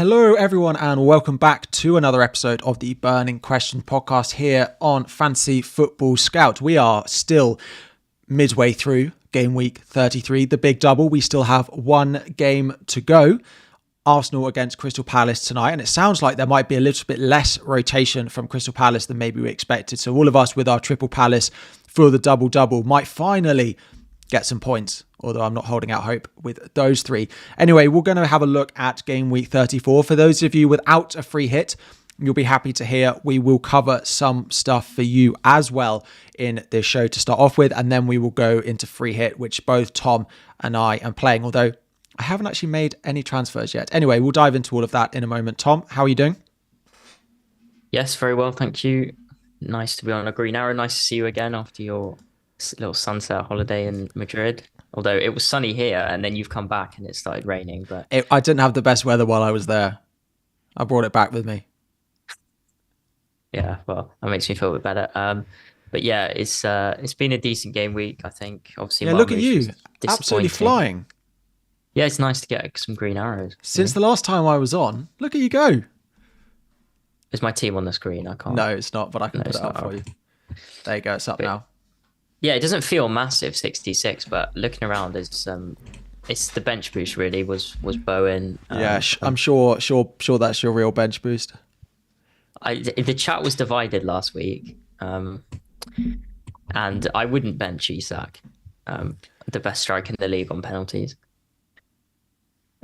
Hello, everyone, and welcome back to another episode of the Burning Question podcast here on Fantasy Football Scout. We are still midway through game week 33, the big double. We still have one game to go. Arsenal against Crystal Palace tonight, and it sounds like there might be a little bit less rotation from Crystal Palace than maybe we expected. So all of us with our triple Palace for the double-double might finally get some points, although I'm not holding out hope with those three. Anyway, we're going to have a look at game week 34. For those of you without a free hit, you'll be happy to hear we will cover some stuff for you as well in this show to start off with, and then we will go into free hit, which both Tom and I am playing, although I haven't actually made any transfers yet. Anyway, we'll dive into all of that in a moment. Tom, how are you doing? Yes, very well, thank you. Nice to be on a green arrow. Nice to see you again after your little sunset holiday in Madrid. Although it was sunny here, and then you've come back and it started raining. But I didn't have the best weather while I was there. I brought it back with me. Yeah, well, that makes me feel a bit better. But yeah, it's been a decent game week, I think. Obviously, yeah, look at you, absolutely flying. Yeah, it's nice to get some green arrows. Since the last time I was on, look at you go. Is my team on the screen? I can't. No, it's not, but I can put it up for you. There you go, it's up now. Yeah, it doesn't feel massive, 66, but looking around, it's the bench boost really was Bowen. Yeah, I'm sure that's your real bench boost. The chat was divided last week, and I wouldn't bench Isak, the best striker in the league on penalties.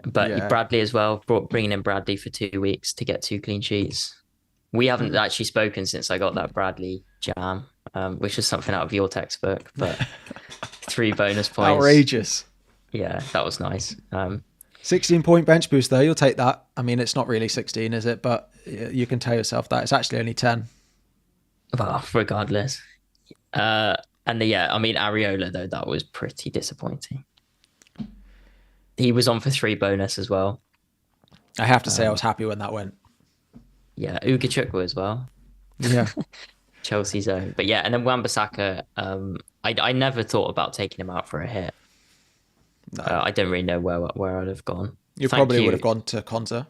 But yeah. Bradley as well, bringing in Bradley for 2 weeks to get 2 clean sheets. We haven't actually spoken since I got that Bradley jam, which was something out of your textbook, but 3 bonus points. Outrageous. Yeah, that was nice. 16-point bench boost, though. You'll take that. I mean, it's not really 16, is it? But you can tell yourself that. It's actually only 10. Well, regardless. I mean, Areola, though, that was pretty disappointing. He was on for 3 bonus as well. I have to say I was happy when that went. Yeah, Ugachukwu as well. Yeah. Chelsea's own. But yeah, and then Wan-Bissaka, I never thought about taking him out for a hit. No. I don't really know where I'd have gone. You probably would have gone to Konza.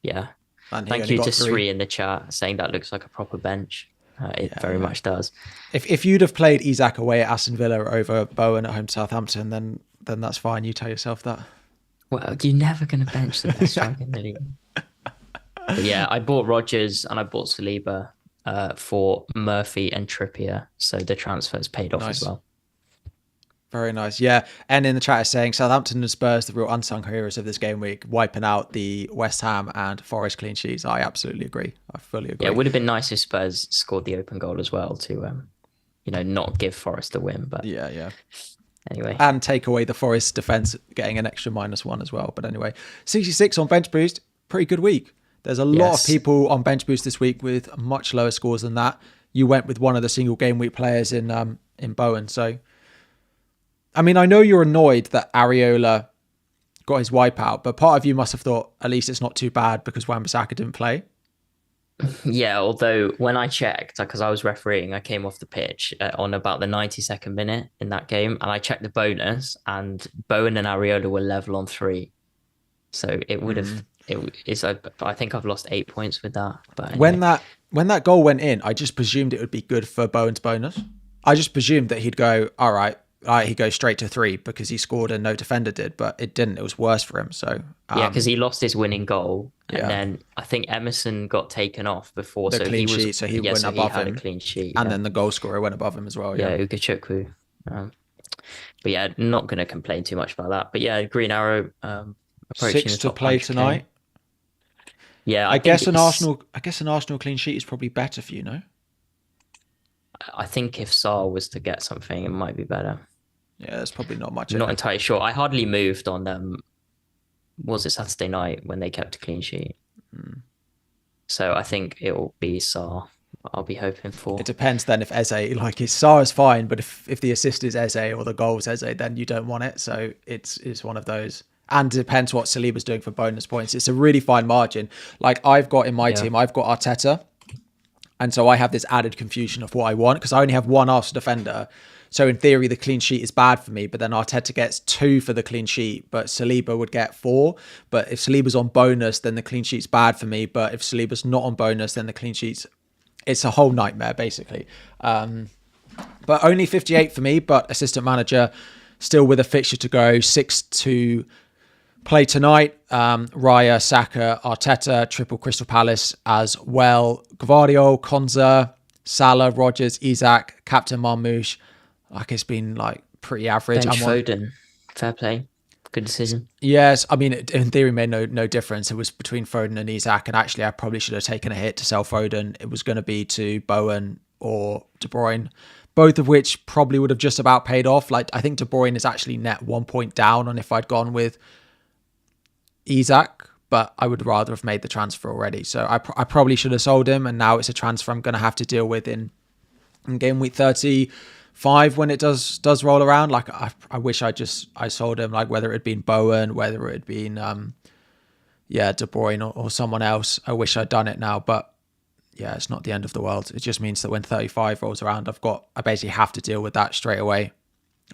Yeah. Thank you to 3 in the chat saying that looks like a proper bench. It very much does. If you'd have played Isak away at Aston Villa over Bowen at home to Southampton, then that's fine. You tell yourself that. Well, you're never going to bench the best striker in the league. But yeah, I bought Rodgers and I bought Saliba for Murphy and Trippier. So the transfers paid off as well. Very nice. Yeah. And in the chat is saying Southampton and Spurs, the real unsung heroes of this game week, wiping out the West Ham and Forest clean sheets. I absolutely agree. I fully agree. Yeah, it would have been nice if Spurs scored the open goal as well to, not give Forest a win. But yeah. Anyway. And take away the Forest defence getting an extra -1 as well. But anyway, 66 on bench boost. Pretty good week. There's a lot of people on bench boost this week with much lower scores than that. You went with one of the single game week players in Bowen. So, I mean, I know you're annoyed that Areola got his wipeout, but part of you must have thought at least it's not too bad because Wan-Bissaka didn't play. Yeah, although when I checked, because I was refereeing, I came off the pitch on about the 92nd minute in that game, and I checked the bonus, and Bowen and Areola were level on 3. So it would have... I think I've lost 8 points with that. But anyway. When that goal went in, I just presumed it would be good for Bowen's bonus. I just presumed that he'd go, all right, he'd go straight to 3 because he scored and no defender did, but it didn't. It was worse for him. So yeah, because he lost his winning goal, and then I think Emerson got taken off before, the clean sheet, so he went above him. A clean sheet, and then the goal scorer went above him as well. Yeah, Ugachukwu. But yeah, not going to complain too much about that. But yeah, Green Arrow approaching 6 to play 100K tonight. Yeah, I guess an Arsenal clean sheet is probably better for you, no? I think if Saar was to get something, it might be better. Yeah, there's probably not much. Not entirely sure. I hardly moved on was it Saturday night when they kept a clean sheet? So I think it will be Saar. I'll be hoping for. It depends then if Eze, Saar is fine, but if the assist is Eze or the goal is Eze, then you don't want it. So it's one of those. And it depends what Saliba's doing for bonus points. It's a really fine margin. Like I've got in my team, I've got Arteta, And so I have this added confusion of what I want because I only have one Arsenal defender. So in theory, the clean sheet is bad for me, but then Arteta gets 2 for the clean sheet, but Saliba would get 4. But if Saliba's on bonus, then the clean sheet's bad for me. But if Saliba's not on bonus, then the clean sheet's... It's a whole nightmare, basically. But only 58 for me, but assistant manager still with a fixture to go, 6 to play tonight. Raya, Saka, Arteta, triple Crystal Palace as well. Gvardiol, Konza, Salah, Rodgers, Isak, Captain Marmoush. Like it's been like pretty average. Bench Foden, fair play, good decision. Yes, I mean in theory made no difference. It was between Foden and Isak, and actually I probably should have taken a hit to sell Foden. It was going to be to Bowen or De Bruyne, both of which probably would have just about paid off. Like I think De Bruyne is actually net 1 point down on if I'd gone with Isak, but I would rather have made the transfer already. So I probably should have sold him, and now it's a transfer I'm going to have to deal with in game week 35 when it does roll around. Like I wish I sold him, like whether it had been Bowen, whether it had been De Bruyne or someone else. I wish I'd done it now, but yeah, it's not the end of the world. It just means that when 35 rolls around, I basically have to deal with that straight away.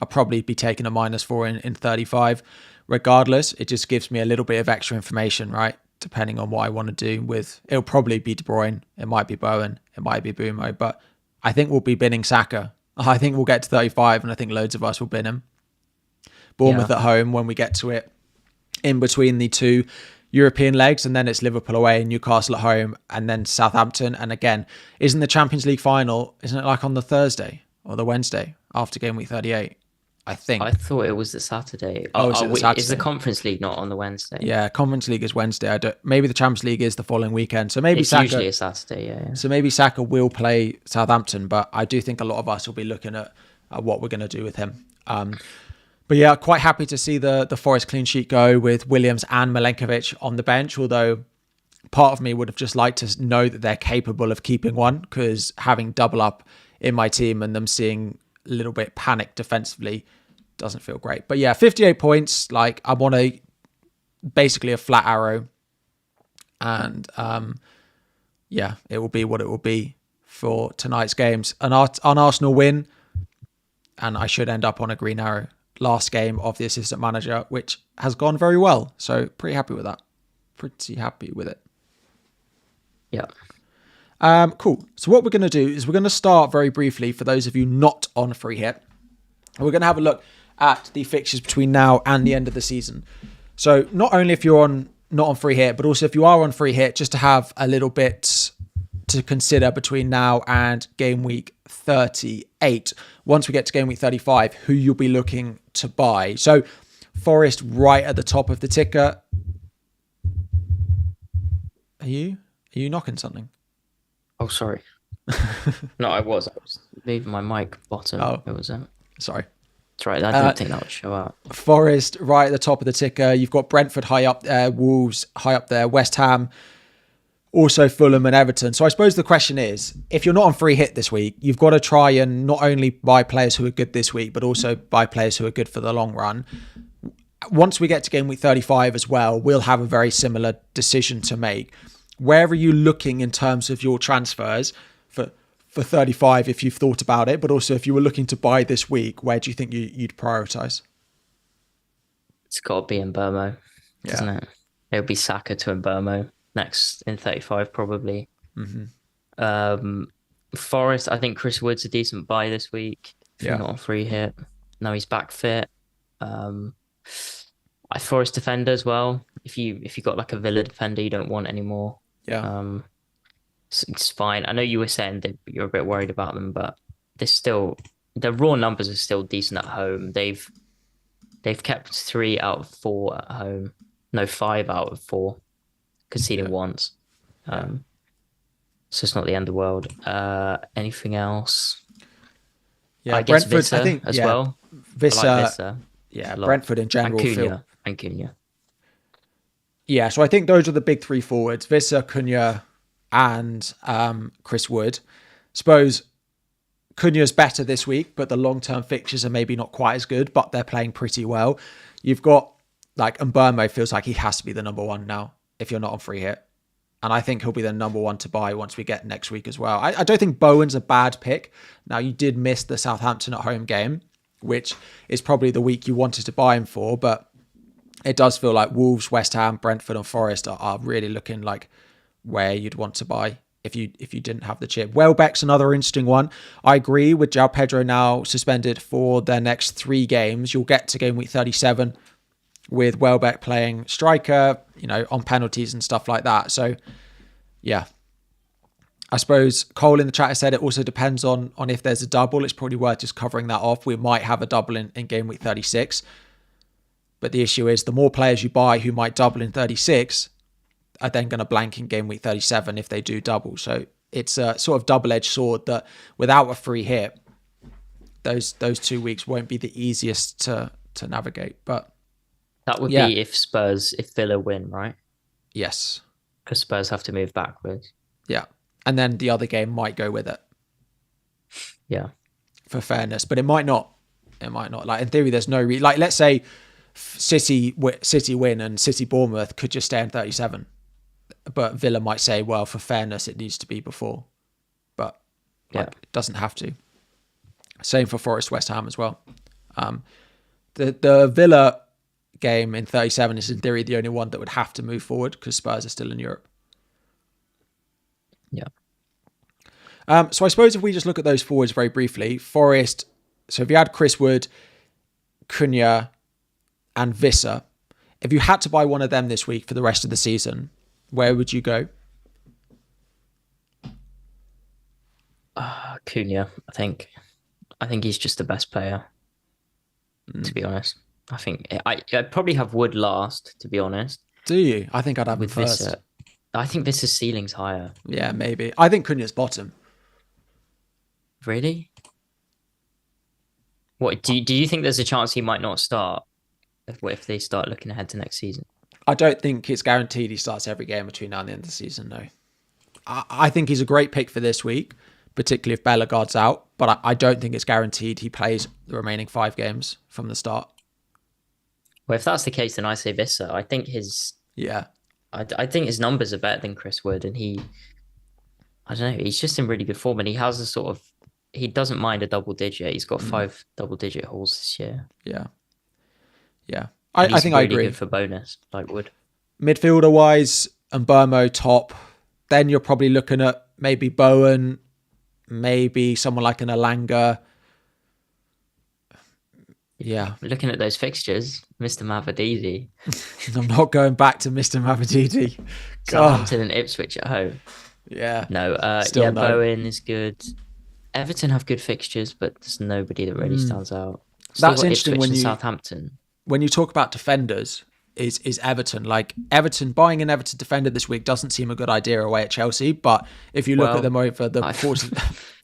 I'll probably be taking a -4 in 35. Regardless, it just gives me a little bit of extra information, right? Depending on what I want to do with, it'll probably be De Bruyne. It might be Bowen. It might be Bumo, but I think we'll be binning Saka. I think we'll get to 35 and I think loads of us will bin him. Bournemouth at home when we get to it, in between the 2 European legs, and then it's Liverpool away, Newcastle at home, and then Southampton. And again, isn't the Champions League final, isn't it like on the Thursday or the Wednesday after game week 38? I think. I thought it was the Saturday. Saturday? Is the Conference League not on the Wednesday? Yeah, Conference League is Wednesday. Maybe the Champions League is the following weekend. So maybe it's Saka, usually a Saturday, yeah. So maybe Saka will play Southampton, but I do think a lot of us will be looking at what we're going to do with him. But yeah, quite happy to see the Forest clean sheet go with Williams and Milenkovic on the bench, although part of me would have just liked to know that they're capable of keeping one, because having double up in my team and them seeing a little bit panicked defensively doesn't feel great. But yeah, 58 points. Like I want basically a flat arrow, and it will be what it will be for tonight's games. An Arsenal win, and I should end up on a green arrow. Last game of the assistant manager, which has gone very well. So pretty happy with that. Pretty happy with it. Yeah. Cool. So what we're going to do is we're going to start very briefly for those of you not on free hit. We're going to have a look at the fixtures between now and the end of the season. So not only if you're not on free hit, but also if you are on free hit, just to have a little bit to consider between now and game week 38. Once we get to game week 35, who you'll be looking to buy. So Forest right at the top of the ticker. Are you knocking something? Oh, sorry. No, I was leaving my mic bottom. Oh, it was sorry. That's right. I didn't think that would show up. Forest right at the top of the ticker. You've got Brentford high up there, Wolves high up there, West Ham, also Fulham and Everton. So I suppose the question is, if you're not on free hit this week, you've got to try and not only buy players who are good this week, but also buy players who are good for the long run. Once we get to game week 35 as well, we'll have a very similar decision to make. Where are you looking in terms of your transfers for 35 if you've thought about it, but also if you were looking to buy this week, where do you think you'd prioritize? It's got to be in Burmo, doesn't it? It'll be Saka to Mbermo next in 35 probably. Mm-hmm. Forest, I think Chris Wood's a decent buy this week if you're not on free hit. Now he's back fit. I Forest defender as well. If you got like a Villa defender you don't want anymore. Yeah. It's fine. I know you were saying that you're a bit worried about them, but the raw numbers are still decent at home. They've kept 3 out of 4 at home. No, 5 out of 4, conceding once. So it's not the end of the world. Anything else? Yeah, I guess Brentford, Visser I think, as well. Visser, I like Visser. Yeah, Brentford in general. And Cunha. Yeah, so I think those are the big 3 forwards: Visser, Cunha, and Chris Wood. Suppose Cunha's better this week, but the long-term fixtures are maybe not quite as good, but they're playing pretty well. You've got like Mbermo feels like he has to be the number 1 now if you're not on free hit. And I think he'll be the number one to buy once we get next week as well. I don't think Bowen's a bad pick. Now, you did miss the Southampton at home game, which is probably the week you wanted to buy him for. But it does feel like Wolves, West Ham, Brentford and Forest are really looking like where you'd want to buy if you didn't have the chip. Welbeck's another interesting one. I agree with João Pedro now suspended for their next 3 games. You'll get to game week 37 with Welbeck playing striker, on penalties and stuff like that. So, yeah. I suppose Cole in the chat has said it also depends on if there's a double. It's probably worth just covering that off. We might have a double in game week 36. But the issue is the more players you buy who might double in 36 are then going to blank in game week 37 if they do double. So it's a sort of double-edged sword that without a free hit, those 2 weeks won't be the easiest to navigate. But that would be if Villa win, right? Yes. Because Spurs have to move backwards. Yeah. And then the other game might go with it. Yeah. For fairness. But it might not. Like, in theory, there's no... like, let's say City win and City Bournemouth could just stay in 37. But Villa might say, well, for fairness, it needs to be before. But it doesn't have to. Same for Forest West Ham as well. The Villa game in 37 is in theory the only one that would have to move forward because Spurs are still in Europe. Yeah. So I suppose if we just look at those forwards very briefly, Forest, so if you had Chris Wood, Cunha and Visser, if you had to buy one of them this week for the rest of the season, where would you go? Cunha, I think he's just the best player, to be honest. I think I'd probably have Wood last, to be honest. Do you? I think I'd have him first. Visser. I think Visser's ceiling's higher. Yeah, maybe. I think Cunha's bottom. Really? What do you think there's a chance he might not start if they start looking ahead to next season? I don't think it's guaranteed he starts every game between now and the end of the season, no. I think he's a great pick for this week, particularly if Bellegarde's out, but I don't think it's guaranteed he plays the remaining 5 games from the start. Well, if that's the case, then I say Visser. I think his numbers are better than Chris Wood, and I don't know, he's just in really good form, and he has he doesn't mind a double digit. He's got 5 double digit hauls this year. Yeah. I think really I agree. Good for bonus, like Wood. Midfielder wise, and Burmo top. Then you're probably looking at maybe Bowen, maybe someone like an Alanga. Yeah. Looking at those fixtures, Mr. Mavadidi. I'm not going back to Mr. Mavadidi. Southampton and Ipswich at home. Yeah. No. No. Bowen is good. Everton have good fixtures, but there's nobody that really stands out. That's interesting when Southampton. When you talk about defenders, is Everton. Like buying an Everton defender this week doesn't seem a good idea away at Chelsea. But if you look at them over the course,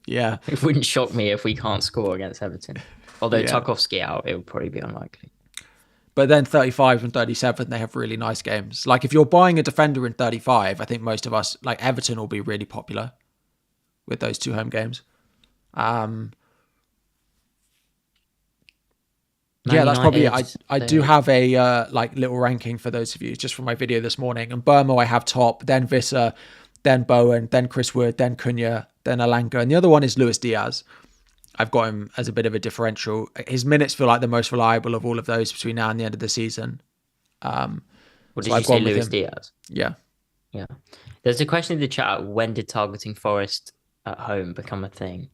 yeah, it wouldn't shock me if we can't score against Everton. Although Tarkowski out, it would probably be unlikely. But then 35 and 37, they have really nice games. Like if you're buying a defender in 35, I think most of us, like Everton, will be really popular with those 2 home games. Yeah, that's probably it. I do have a little ranking for those of you just from my video this morning. And Burmo I have top, then Visser, then Bowen, then Chris Wood, then Cunha, then Alanga. And the other one is Luis Diaz. I've got him as a bit of a differential. His minutes feel like the most reliable of all of those between now and the end of the season. What did you say, Luis Diaz? Yeah. There's a question in the chat. When did targeting Forest at home become a thing?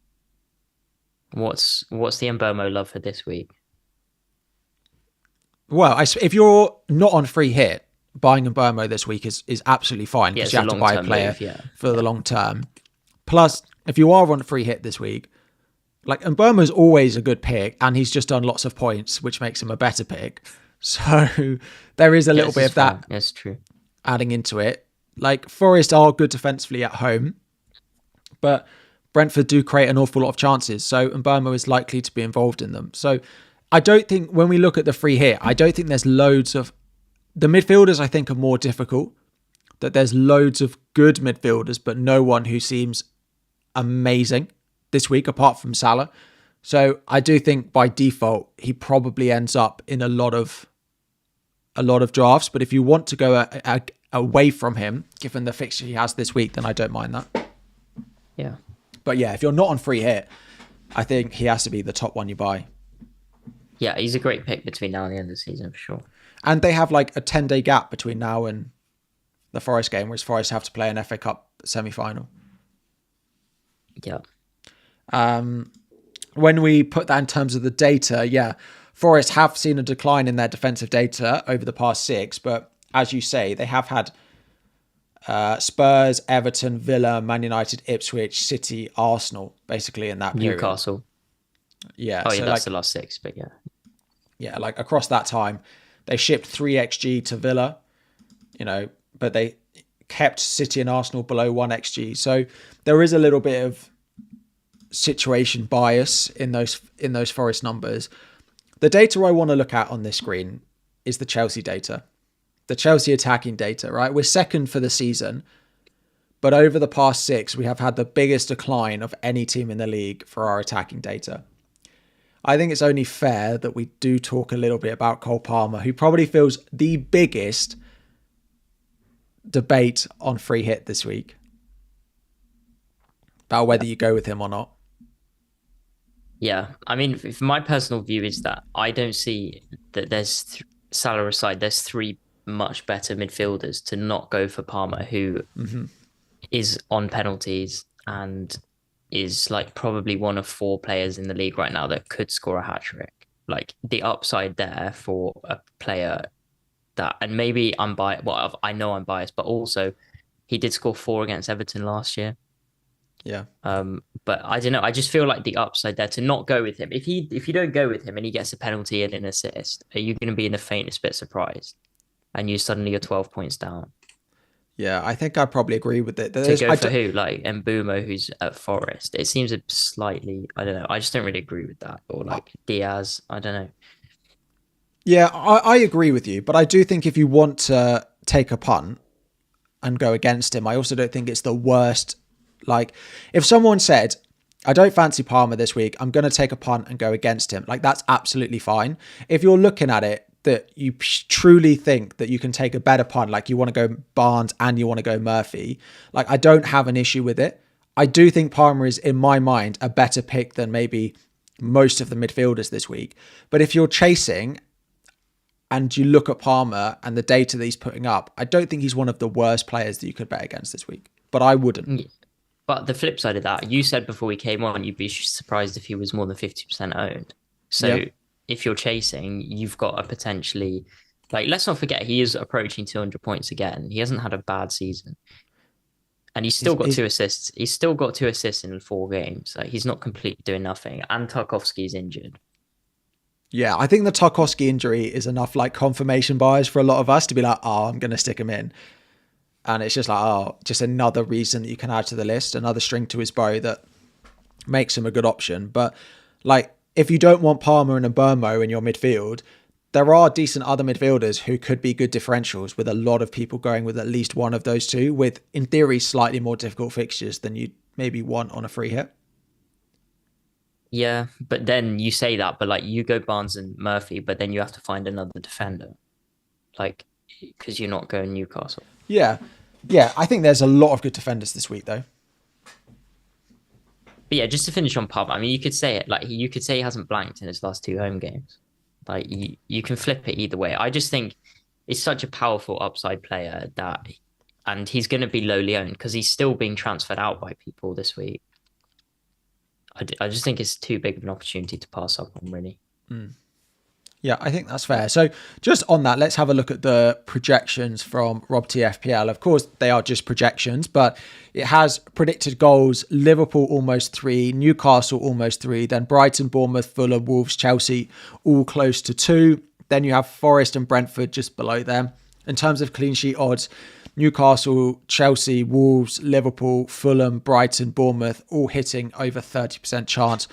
What's the Mbomo love for this week? Well, if you're not on free hit, buying Mbomo this week is absolutely fine because you have to buy a player for the long term. Plus, if you are on free hit this week, like Mbomo's always a good pick, and he's just done lots of points, which makes him a better pick. So there is a little bit of that. That's true. Adding into it, like Forest are good defensively at home, but Brentford do create an awful lot of chances. So Mbomo is likely to be involved in them. So I don't think when we look at the free hit, I don't think there's loads of the midfielders. I think are more difficult. That there's loads of good midfielders, but no one who seems amazing this week apart from Salah. So I do think by default he probably ends up in a lot of drafts. But if you want to go away from him, given the fixture he has this week, then I don't mind that. Yeah. But yeah, if you're not on free hit, I think he has to be the top one you buy. Yeah, he's a great pick between now and the end of the season for sure. And they have like a 10-day gap between now and the Forest game, whereas Forest have to play an FA Cup semi-final. Yeah. When we put that in terms of the data, yeah, Forest have seen a decline in their defensive data over the past 6, but as you say, they have had Spurs, Everton, Villa, Man United, Ipswich, City, Arsenal, basically in that period. Newcastle. Yeah. Oh, yeah, so that's the last 6, but yeah. Yeah, like across that time, they shipped 3 XG to Villa, but they kept City and Arsenal below 1 XG. So there is a little bit of situation bias in those Forest numbers. The data I want to look at on this screen is the Chelsea data, the Chelsea attacking data, right? We're second for the season, but over the past 6, we have had the biggest decline of any team in the league for our attacking data. I think it's only fair that we do talk a little bit about Cole Palmer, who probably feels the biggest debate on free hit this week about whether you go with him or not. Yeah, I mean, my personal view is that I don't see that there's Salah aside, there's 3 much better midfielders to not go for Palmer, who is on penalties and is like probably one of 4 players in the league right now that could score a hat-trick. Like the upside there for a player that, and maybe I'm biased. Well, I know I'm biased, but also he did score 4 against Everton last year. Yeah. But I don't know. I just feel like the upside there to not go with him. If you don't go with him and he gets a penalty and an assist, are you going to be in the faintest bit surprised? And you suddenly are 12 points down. Yeah, I think I probably agree with it. To go for who? Like Mbumo, who's at Forest. It seems a slightly, I don't know. I just don't really agree with that. Or like Diaz, I don't know. Yeah, I agree with you. But I do think if you want to take a punt and go against him, I also don't think it's the worst. Like if someone said, I don't fancy Palmer this week, I'm going to take a punt and go against him. Like that's absolutely fine. If you're looking at it, that you truly think that you can take a better punt, like you want to go Barnes and you want to go Murphy, like I don't have an issue with it. I do think Palmer is, in my mind, a better pick than maybe most of the midfielders this week. But if you're chasing and you look at Palmer and the data that he's putting up, I don't think he's one of the worst players that you could bet against this week. But I wouldn't. Yeah. But the flip side of that, you said before we came on, you'd be surprised if he was more than 50% owned. So if you're chasing, you've got a potentially, like, let's not forget, he is approaching 200 points again. He hasn't had a bad season. And he's still got 2 assists. He's still got 2 assists in 4 games. Like, he's not completely doing nothing. And Tarkowski's injured. Yeah, I think the Tarkowski injury is enough like confirmation bias for a lot of us to be like, oh, I'm going to stick him in. And it's just like, oh, just another reason that you can add to the list, another string to his bow that makes him a good option. But like, if you don't want Palmer and Mbumo in your midfield, there are decent other midfielders who could be good differentials with a lot of people going with at least one of those 2 with, in theory, slightly more difficult fixtures than you maybe want on a free hit. Yeah, but then you say that, but like you go Barnes and Murphy, but then you have to find another defender. Like, because you're not going Newcastle. Yeah, I think there's a lot of good defenders this week, though. But yeah, just to finish on Palmer, I mean, you could say it like you could say he hasn't blanked in his last 2 home games. Like you can flip it either way. I just think it's such a powerful upside player and he's going to be lowly owned because he's still being transferred out by people this week. I just think it's too big of an opportunity to pass up on, really. Yeah, I think that's fair. So just on that, let's have a look at the projections from Rob T FPL. Of course, they are just projections, but it has predicted goals: Liverpool almost 3, Newcastle almost 3, then Brighton, Bournemouth, Fulham, Wolves, Chelsea all close to 2. Then you have Forest and Brentford just below them. In terms of clean sheet odds, Newcastle, Chelsea, Wolves, Liverpool, Fulham, Brighton, Bournemouth all hitting over 30% chance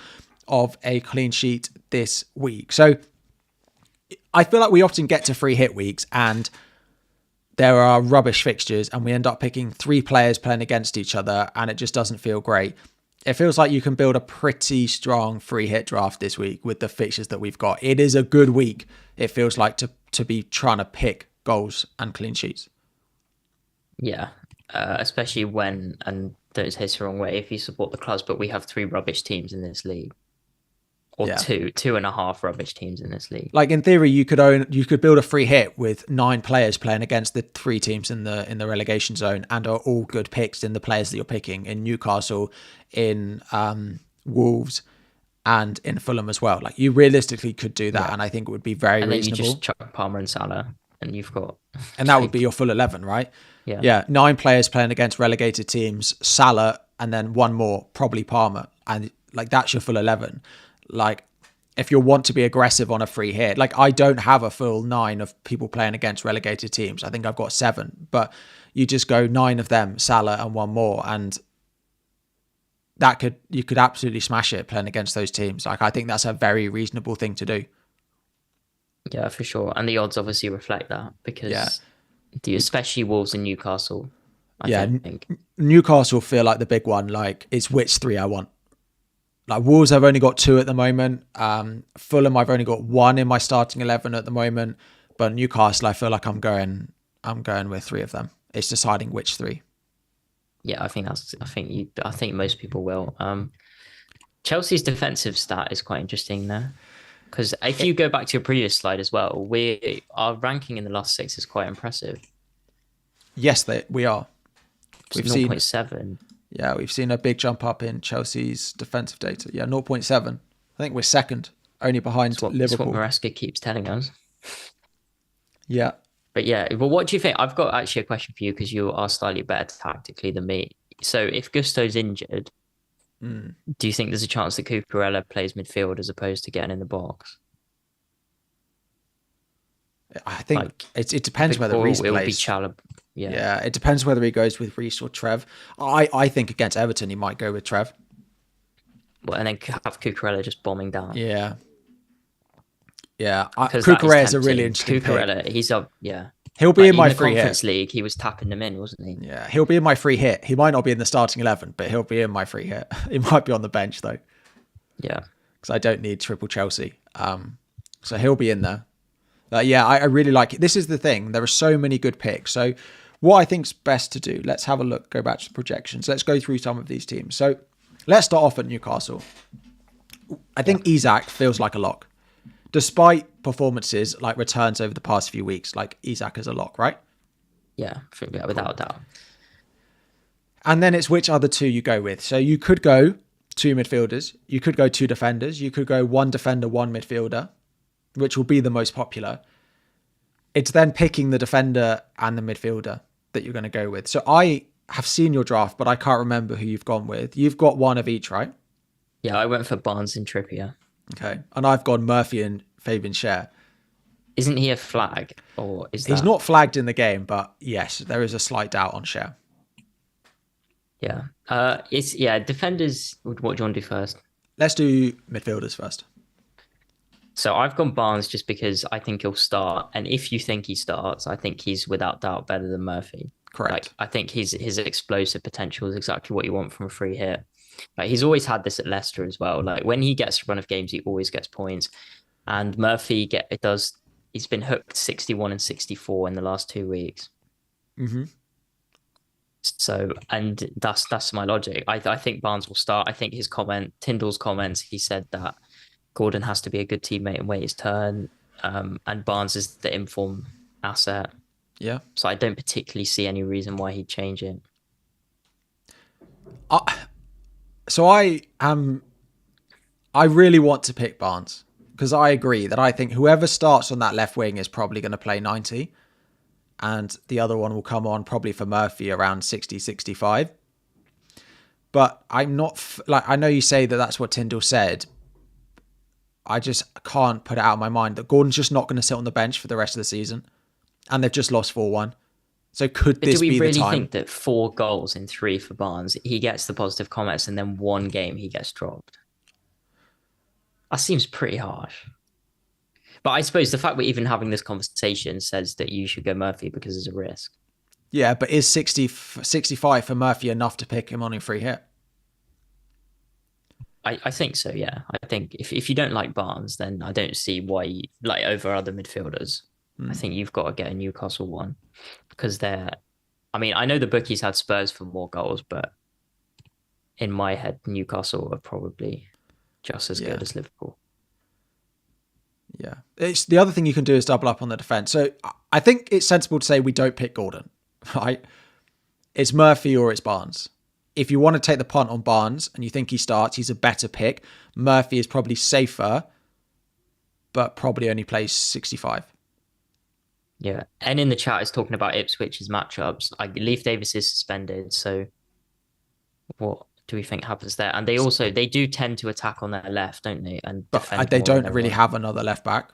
of a clean sheet this week. So I feel like we often get to free hit weeks and there are rubbish fixtures and we end up picking 3 players playing against each other and it just doesn't feel great. It feels like you can build a pretty strong free hit draft this week with the fixtures that we've got. It is a good week, it feels like, to be trying to pick goals and clean sheets. Yeah, especially when, and don't take it the wrong way, if you support the clubs, but we have three rubbish teams in this league, or Yeah. two and a half rubbish teams in this league. Like in theory, you could build a free hit with 9 players playing against the 3 teams in the relegation zone, and are all good picks in the players that you're picking in Newcastle, in Wolves, and in Fulham as well. Like you realistically could do that, Yeah, and I think it would be very and then you just reasonable. chuck Palmer and Salah, and you've got And that would be like your full 11, right? yeah, Yeah, 9 players playing against relegated teams, Salah, and then one more, probably Palmer, and like that's your full 11. Like if you want to be aggressive on a free hit, like I don't have a full 9 of people playing against relegated teams. I think I've got 7, but you just go 9 of them, Salah and one more, and you could absolutely smash it playing against those teams. Like I think that's a very reasonable thing to do. yeah, for sure. And the odds obviously reflect that Yeah, because especially Wolves and Newcastle, I yeah. think. Newcastle feel like the big one. Like it's which 3 I want. Like Wolves, I've only got 2 at the moment. Fulham, I've only got 1 in my starting 11 at the moment. But Newcastle, I feel like I'm going with 3 of them. It's deciding which 3. Yeah, I think most people will. Chelsea's defensive stat is quite interesting there. Because if you go back to your previous slide as well, our ranking in the last 6 is quite impressive. Yes, we are. We've 0.7. We've seen a big jump up in Chelsea's defensive data. Yeah, 0.7. I think we're second, only behind Liverpool. That's what Maresca keeps telling us. Yeah. But yeah, well, what do you think? I've got actually a question for you because you are slightly better tactically than me. So if Gusto's injured, do you think there's a chance that Cucurella plays midfield as opposed to getting in the box? I think it depends whether Reece plays. Yeah, it depends whether he goes with Reece or Trev. I think against Everton he might go with Trev. Well, and then have Cucurella just bombing down. Yeah. Cucurella is a really interesting Cucurella, pick. He's up. Yeah. He'll be in my the free Conference hit. League, he was tapping them in, wasn't he? Yeah, he'll be in my free hit. He might not be in the starting 11, but he'll be in my free hit. He might be on the bench though. Yeah. Because I don't need triple Chelsea. So he'll be in there. I really like it. This is the thing. There are so many good picks. So what I think's best to do, let's have a look, go back to the projections. Let's go through some of these teams. So let's start off at Newcastle. I think Isak feels like a lock. Despite performances like returns over the past few weeks, like Isak is a lock, right? Yeah, without a doubt. And then it's which other 2 you go with. So you could go 2 midfielders. You could go 2 defenders. You could go 1 defender, 1 midfielder, which will be the most popular. It's then picking the defender and the midfielder that you're going to go with. So I have seen your draft, but I can't remember who you've gone with. You've got 1 of each, right? Yeah, I went for Barnes and Trippier. Okay. And I've gone Murphy and Fabian Schär. Isn't he a flag? Or is that... He's not flagged in the game, but yes, there is a slight doubt on Schär. Yeah. Defenders, what do you want to do first? Let's do midfielders first. So I've gone Barnes just because I think he'll start. And if you think he starts, I think he's without doubt better than Murphy. Correct. Like, I think his explosive potential is exactly what you want from a free hit. Like, he's always had this at Leicester as well. Like when he gets a run of games, he always gets points. And Murphy he's been hooked 61 and 64 in the last 2 weeks. Mm-hmm. So, and that's my logic. I think Barnes will start. I think Tyndall's comments, he said that Gordon has to be a good teammate and wait his turn. And Barnes is the informed asset. Yeah. So I don't particularly see any reason why he'd change it. I really want to pick Barnes because I agree that I think whoever starts on that left wing is probably going to play 90 and the other one will come on probably for Murphy around 60, 65. But I'm not I know you say that that's what Tyndall said. I just can't put it out of my mind that Gordon's just not going to sit on the bench for the rest of the season and they've just lost 4-1. So could this be the time? Do we really think that 4 goals in 3 for Barnes, he gets the positive comments and then 1 game he gets dropped? That seems pretty harsh. But I suppose the fact we're even having this conversation says that you should go Murphy because there's a risk. Yeah, but is 65 for Murphy enough to pick him on in free hit? I think so, yeah. I think if you don't like Barnes, then I don't see why, over other midfielders. I think you've got to get a Newcastle one because they're I mean, I know the bookies had Spurs for more goals, but in my head, Newcastle are probably just as Yeah. good as Liverpool. Yeah. It's the other thing you can do is double up on the defense. So I think it's sensible to say we don't pick Gordon, right? It's Murphy or it's Barnes. If you want to take the punt on Barnes and you think he starts, he's a better pick. Murphy is probably safer, but probably only plays 65. Yeah. And in the chat is talking about Ipswich's matchups. Leif Davis is suspended, so what do we think happens there? And they do tend to attack on their left, don't they? And But defend they more don't than really everyone. have another left back.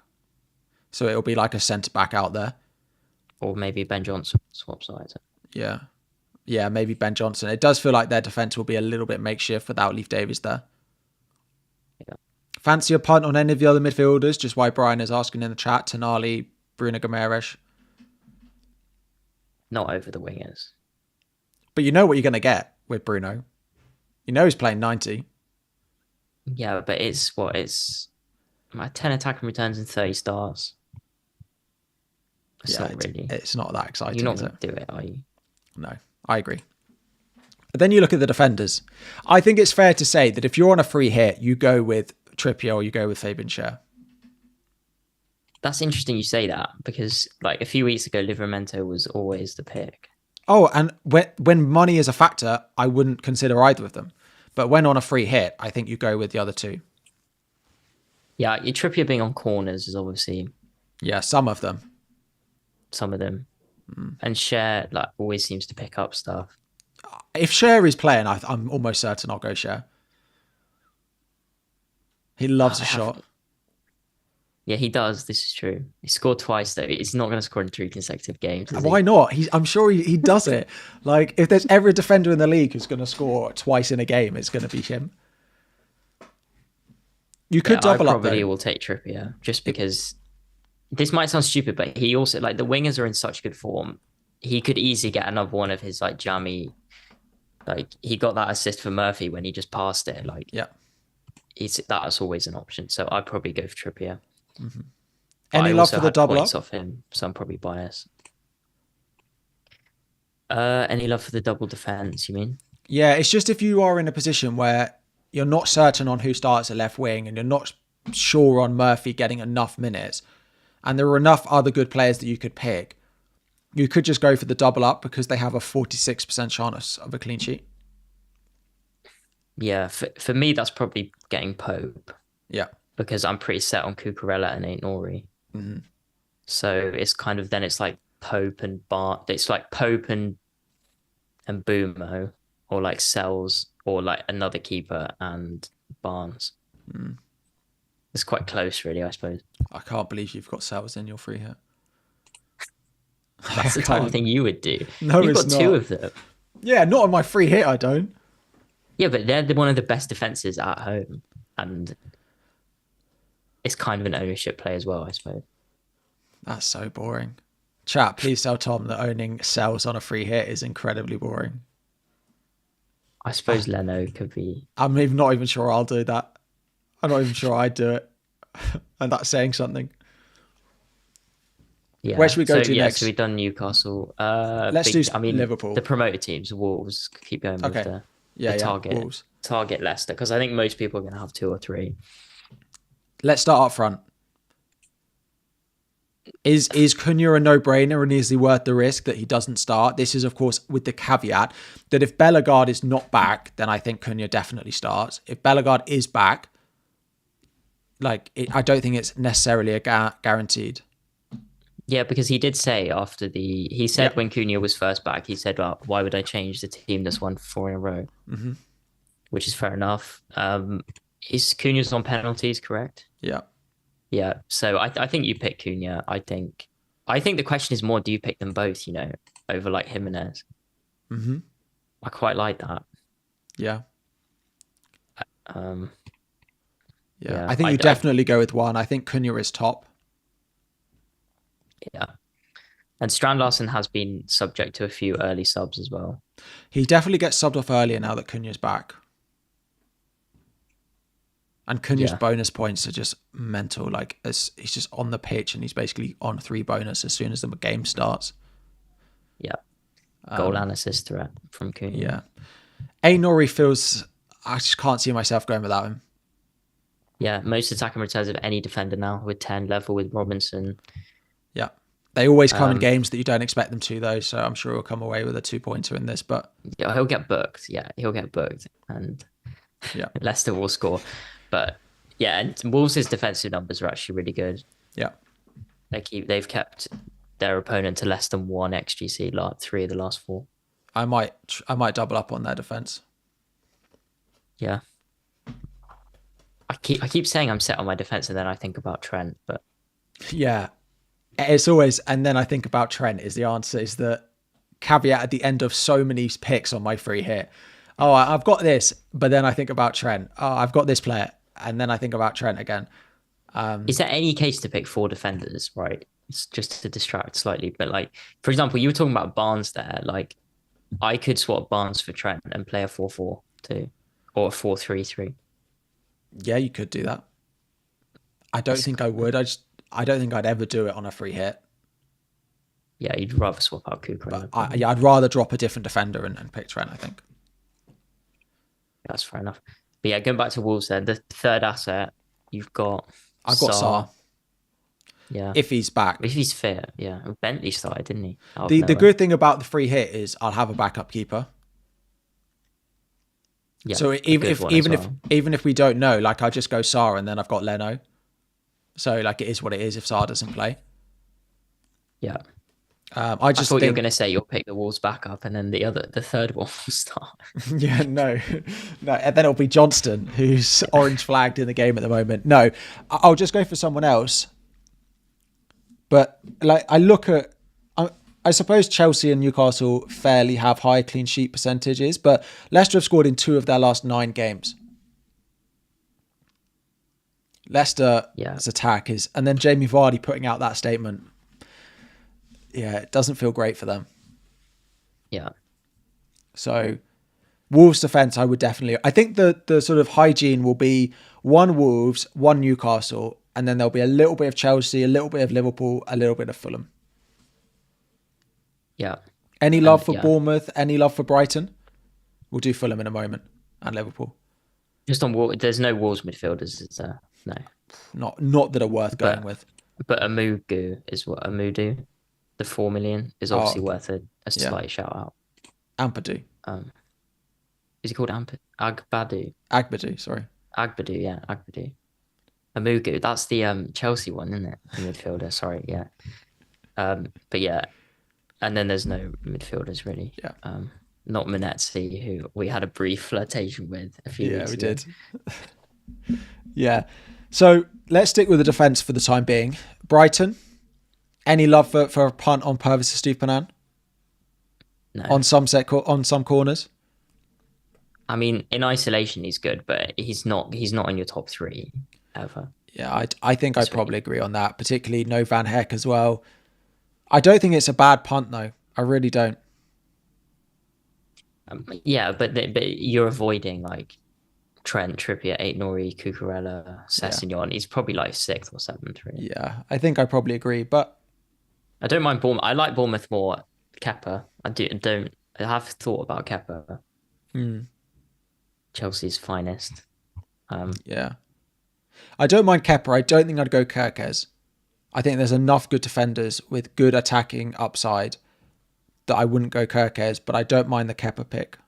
So it'll be like a centre back out there. Or maybe Ben Johnson swap sides. Yeah. Yeah, maybe Ben Johnson. It does feel like their defence will be a little bit makeshift without Leif Davis there. Yeah. Fancy a punt on any of the other midfielders? Just why Brian is asking in the chat. Tonali, Bruno Guimaraes. Not over the wingers. But you know what you're going to get with Bruno. You know he's playing 90. Yeah, but it's 10 attacking returns and 30 stars. It's not that exciting. You're not is going it? to do it, are you? No, I agree. But then you look at the defenders. I think it's fair to say that if you're on a free hit, you go with Trippier or you go with Fabian Schär. That's interesting you say that because like a few weeks ago, Livramento was always the pick. Oh, and when money is a factor, I wouldn't consider either of them. But when on a free hit, I think you go with the other two. Yeah, Trippier being on corners is obviously Yeah, some of them. some of them. And Schär like always seems to pick up stuff. If Schär is playing, I'm almost certain I'll go Schär. He loves a shot. Yeah, he does. This is true. He scored twice, though. He's not going to score in 3 consecutive games. Why not? I'm sure he does it. Like, if there's ever a defender in the league who's going to score twice in a game, it's going to be him. You could double up, though. I probably will take Trippier, just because this might sound stupid, but he also, like, the wingers are in such good form. He could easily get another one of his, like, jammy. Like, he got that assist for Murphy when he just passed it. Like, yeah, that's always an option. So I'd probably go for Trippier. Mm-hmm. Any love for the double up? Off him, so I'm probably biased. Any love for the double defense? You mean? Yeah, it's just if you are in a position where you're not certain on who starts at left wing and you're not sure on Murphy getting enough minutes, and there are enough other good players that you could pick, you could just go for the double up because they have a 46% chance of a clean sheet. Yeah, for me, that's probably getting Pope. Yeah. Because I'm pretty set on Cucurella and Aït-Nouri. Mm-hmm. So it's kind of then it's like Pope and Bart. It's like Pope and Bumo, or like Sells, or like another keeper and Barnes. Mm. It's quite close, really, I suppose. I can't believe you've got Sells in your free hit. That's the type of thing you would do. No, You've it's got not. 2 of them. Yeah, not on my free hit, I don't. Yeah, but they're one of the best defenses at home. And it's kind of an ownership play as well, I suppose. That's so boring. Chat, please tell Tom that owning Sells on a free hit is incredibly boring. I suppose Leno could be... I'm not even sure I'll do that. I'm not even sure I'd do it. And that's saying something. Yeah. Where should we go to next? So we've done Newcastle. Let's do Liverpool. The promoted teams, Wolves, keep going with the target. Wolves. Target Leicester, because I think most people are going to have 2 or 3. Let's start up front. Is Cunha a no-brainer and is he worth the risk that he doesn't start? This is, of course, with the caveat that if Bellegarde is not back, then I think Cunha definitely starts. If Bellegarde is back, I don't think it's necessarily a guaranteed. Yeah, because he did say when Cunha was first back, he said, well, why would I change the team that's won 4 in a row? Mm-hmm. Which is fair enough. Is Cunha's on penalties, correct? Yeah. Yeah, so I think you pick Cunha. I think the question is more, do you pick them both, over like Jimenez? Mm-hmm. I quite like that. Yeah. Yeah, I think you definitely go with one. I think Cunha is top. Yeah. And Strand Larsen has been subject to a few early subs as well. He definitely gets subbed off earlier now that Cunha's back. And Cunha's bonus points are just mental. Like, he's just on the pitch and he's basically on 3 bonus as soon as the game starts. Yeah. goal and assist threat from Kuhn. Yeah. Aït-Nouri feels... I just can't see myself going without him. Yeah, most attacking returns of any defender now with 10 level with Robinson. Yeah. They always come in games that you don't expect them to, though, so I'm sure he'll come away with a 2-pointer in this, but... Yeah, he'll get booked. Yeah, he'll get booked, and Leicester will score. But yeah, and Wolves' defensive numbers are actually really good. Yeah. They've kept their opponent to less than 1 XGC, like 3 of the last 4. I might double up on their defense. Yeah. I keep saying I'm set on my defense, and then I think about Trent, but yeah, it's always, and then I think about Trent is the answer, is the caveat at the end of so many picks on my free hit. Oh, I've got this, but then I think about Trent. Oh, I've got this player, and then I think about Trent again. Is there any case to pick 4 defenders, right? It's just to distract slightly, but like, for example, you were talking about Barnes there. Like, I could swap Barnes for Trent and play a 4-4-2 or a 4-3-3. Yeah, you could do that. I don't think I would. I don't think I'd ever do it on a free hit. Yeah, you'd rather swap out Kukurea. I'd rather drop a different defender and pick Trent, I think. That's fair enough. But yeah, going back to Wolves then, the third asset, I've got Sarr. Yeah. If he's back. If he's fit, yeah. Bentley started, didn't he? The good thing about the free hit is I'll have a backup keeper. Yeah, so even if we don't know, like I just go Sarr and then I've got Leno. So like it is what it is if Sarr doesn't play. Yeah. I thought you were going to say you'll pick the Wolves backup and then the third one will start. Yeah, no. And then it'll be Johnston, who's orange flagged in the game at the moment. No, I'll just go for someone else. But like I look at, I suppose Chelsea and Newcastle fairly have high clean sheet percentages, but Leicester have scored in 2 of their last 9 games. Leicester's attack is, and then Jamie Vardy putting out that statement. Yeah, it doesn't feel great for them. Yeah. So Wolves defense, I think the sort of hygiene will be 1 Wolves, 1 Newcastle, and then there'll be a little bit of Chelsea, a little bit of Liverpool, a little bit of Fulham. Yeah. Any love for Bournemouth? Any love for Brighton? We'll do Fulham in a moment and Liverpool. Just on there's no Wolves midfielders, is there? No. Not that are worth going with. But Amudu is what Amudu, the 4 million is obviously worth a slight shout out. Ampadu. Is he called Agbadu? Agbadu, sorry. Agbadu, yeah, Agbadu. Amugu, that's the Chelsea one, isn't it? The midfielder, sorry, yeah. But yeah. And then there's no midfielders really. Yeah. Not Manetzi, who we had a brief flirtation with a few weeks ago. Yeah, we did. Yeah. So let's stick with the defence for the time being. Brighton, any love for a punt on Purvis Estupiñán? No. On some corners? I mean, in isolation, he's good, but he's not in your top 3 ever. Yeah, I think I'd probably agree on that, particularly no Van Heck as well. I don't think it's a bad punt, though. I really don't. Yeah, but you're avoiding like Trent, Trippier, Aït-Nouri, Cucurella, Sessegnon. Yeah. He's probably like 6th or 7th, really. Yeah, I think I probably agree, but I don't mind Bournemouth. I like Bournemouth more. Kepa. I have thought about Kepa. Chelsea's finest. Yeah. I don't mind Kepa. I don't think I'd go Kerkez. I think there's enough good defenders with good attacking upside that I wouldn't go Kerkez, but I don't mind the Kepa pick.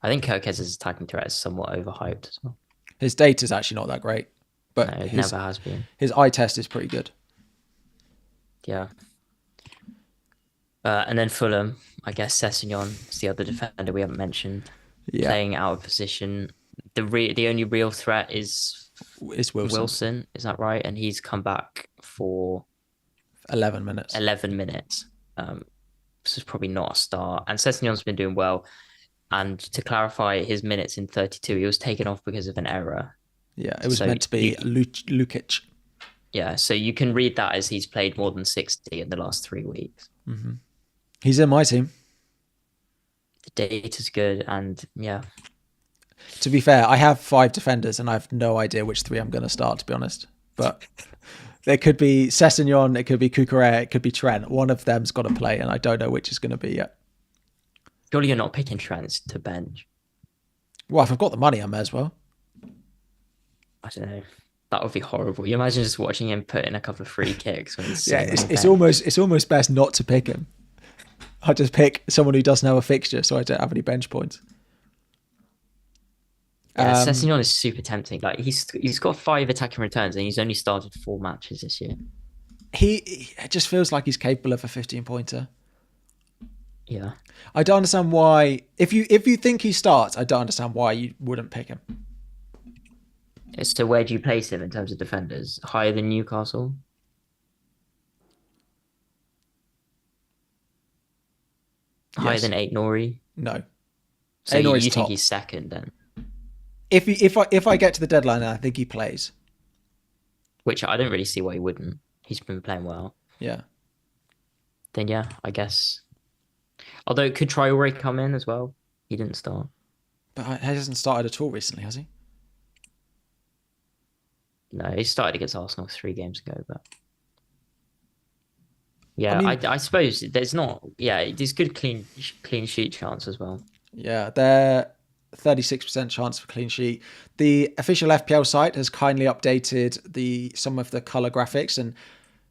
I think Kerkez's attacking threat is somewhat overhyped as well. His data's actually not that great, but no, it never has been. His eye test is pretty good. Yeah. And then Fulham, I guess Sessegnon is the other defender we haven't mentioned. Yeah. Playing out of position. The only real threat is Wilson, is that right? And he's come back for 11 minutes. This is probably not a start. And Sessegnon's been doing well. And to clarify, his minutes in 32, he was taken off because of an error. Yeah, it was meant to be Lukic. Yeah, so you can read that as he's played more than 60 in the last 3 weeks. Mm-hmm. He's in my team. The data's good, and yeah. To be fair, I have 5 defenders, and I have no idea which 3 I'm going to start, to be honest. But there could be Sessegnon, it could be Cucurella, it could be Trent. One of them's got to play, and I don't know which is going to be yet. Surely you're not picking Trent to bench. Well, if I've got the money, I may as well. I don't know. That would be horrible. You imagine just watching him put in a couple of free kicks when he's Yeah, sitting on the it's almost best not to pick him. I just pick someone who doesn't have a fixture, so I don't have any bench points. Yeah, Sessegnon is super tempting. Like he's got 5 attacking returns and he's only started 4 matches this year. It just feels like he's capable of a 15-pointer. Yeah. I don't understand why. If you think he starts, I don't understand why you wouldn't pick him. So where do you place him in terms of defenders? Higher than Newcastle? Higher Yes. than Aït-Nouri? No. So you Aït-Nouri's think top. he's second then? If I get to the deadline and I think he plays. Which I don't really see why he wouldn't. He's been playing well. Yeah. Then yeah, I guess. Although could Traoré come in as well? He didn't start. But he hasn't started at all recently, has he? No, he started against Arsenal 3 games ago, but yeah, I mean, I suppose there's not. Yeah, there's good clean sheet chance as well. Yeah, they're 36% chance for clean sheet. The official FPL site has kindly updated some of the colour graphics, and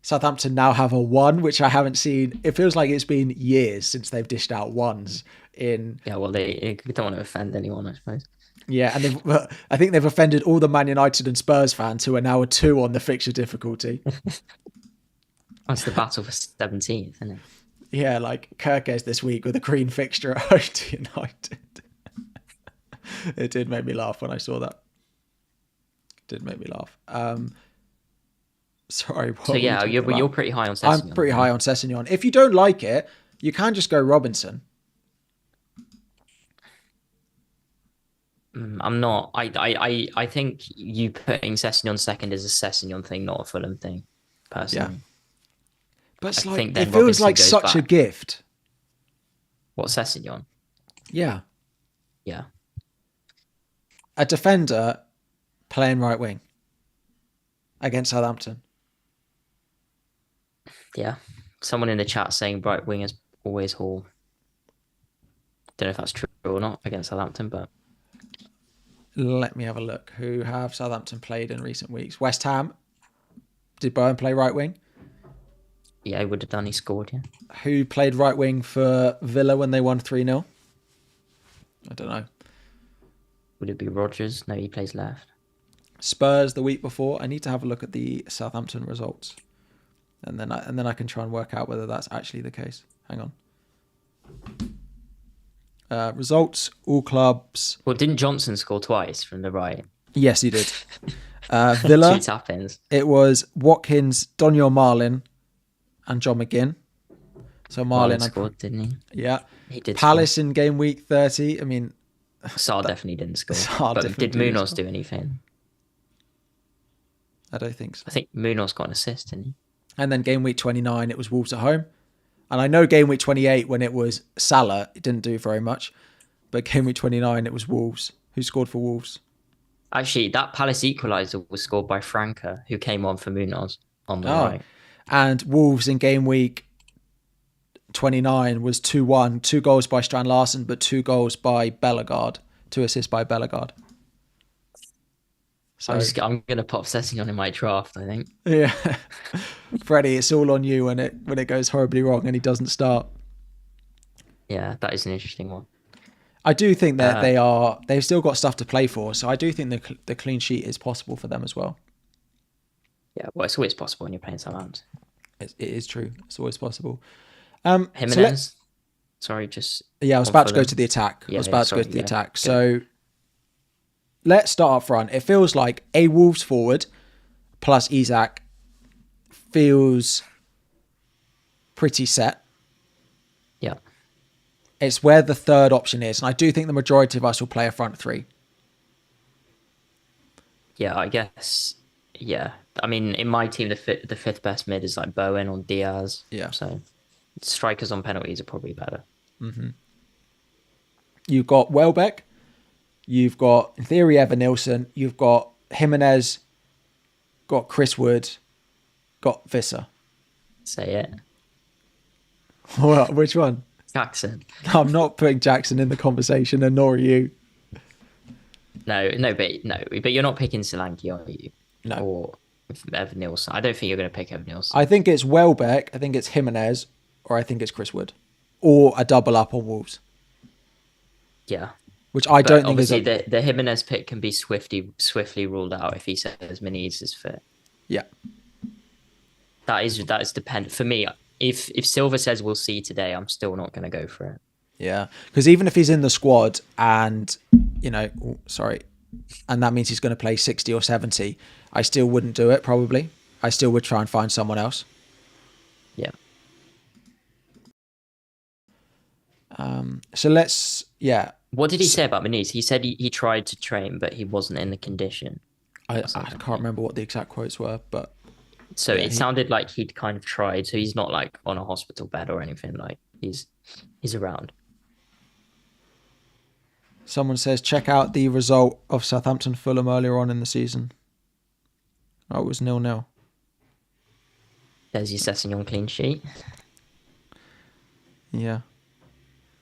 Southampton now have a 1, which I haven't seen. It feels like it's been years since they've dished out 1s in. Yeah, well, they don't want to offend anyone, I suppose. Yeah, and I think they've offended all the Man United and Spurs fans who are now a 2 on the fixture difficulty. That's the battle for 17th, isn't it? Yeah, like Kirkes this week with a green fixture at home to United. It did make me laugh when I saw that. It did make me laugh. Sorry. So yeah, you're pretty high on Sessegnon. I'm pretty high on Sessegnon. If you don't like it, you can just go Robinson. I'm not. I think you putting Sessegnon second is a Sessegnon thing, not a Fulham thing, personally. Yeah. But it's it feels Robinson like goes such a back. gift. What, Sessegnon? Yeah. Yeah. A defender playing right wing against Southampton. Yeah. Someone in the chat saying right wing is always Hall. Don't know if that's true or not against Southampton, but Let me have a look. Who have Southampton played in recent weeks? West Ham. Did Bowen play right wing? yeah, he would have done. He scored, yeah. Who played right wing for Villa when they won 3-0? I don't know. Would it be Rodgers? No, he plays left. Spurs the week before. I need to have a look at the Southampton results, and then I can try and work out whether that's actually the case. Hang on. Results, all clubs. Well, didn't Johnson score twice from the right? Yes, he did. Villa. 2 tap-ins. It was Watkins, Doniel Marlin, and John McGinn. So Marlin scored, didn't he? Yeah. He did. Palace in game week 30. I mean, Sarr definitely didn't score. Sarr But definitely did didn't Munoz score. do anything? I don't think so. I think Munoz got an assist, didn't he? And then game week 29, it was Wolves at home. And I know game week 28, when it was Salah, it didn't do very much. But game week 29, it was Wolves. Who scored for Wolves? Actually, that Palace equaliser was scored by Franca, who came on for Munoz on the right. And Wolves in game week 29 was 2-1. 2 goals by Strand Larsen, but 2 goals by Bellegarde. 2 assists by Bellegarde. So I'm going to pop Sessegnon in my draft, I think. Yeah. Freddie, it's all on you when it goes horribly wrong and he doesn't start. Yeah, that is an interesting one. I do think that they've still got stuff to play for, so I do think the clean sheet is possible for them as well. Yeah, well, it's always possible when you're playing Southampton. It is true. It's always possible. Jimenez? I was about to go to the attack. So let's start up front. It feels like a Wolves forward plus Isak feels pretty set. Yeah. It's where the third option is. And I do think the majority of us will play a front 3. Yeah, I guess. Yeah. I mean, in my team, the fifth best mid is like Bowen or Diaz. Yeah. So strikers on penalties are probably better. Mm-hmm. You've got Welbeck. You've got, in theory, Evan Nilsson. You've got Jimenez. Got Chris Wood. Got Visser. Say it. Well, which one? Jackson. I'm not putting Jackson in the conversation, and nor are you. But you're not picking Solanke, are you? No. Or Evan Nielsen. I don't think you're going to pick Evan Nielsen. I think it's Welbeck, I think it's Jimenez, or I think it's Chris Wood. Or a double up on Wolves. Yeah. Which I don't think is... Obviously, the Jimenez pick can be swiftly ruled out if he says Meniz is fit. Yeah. That is dependent. For me, if Silva says we'll see today, I'm still not going to go for it. Yeah. Because even if he's in the squad and, and that means he's going to play 60 or 70, I still wouldn't do it, probably. I still would try and find someone else. Yeah. So let's, What did he say about Meniz? He said he tried to train, but he wasn't in the condition. I can't remember what the exact quotes were, but... So it sounded like he'd kind of tried. So he's not like on a hospital bed or anything. Like he's around. Someone says, check out the result of Southampton Fulham earlier on in the season. Oh, it was 0-0. There's your Sessegnon clean sheet. Yeah.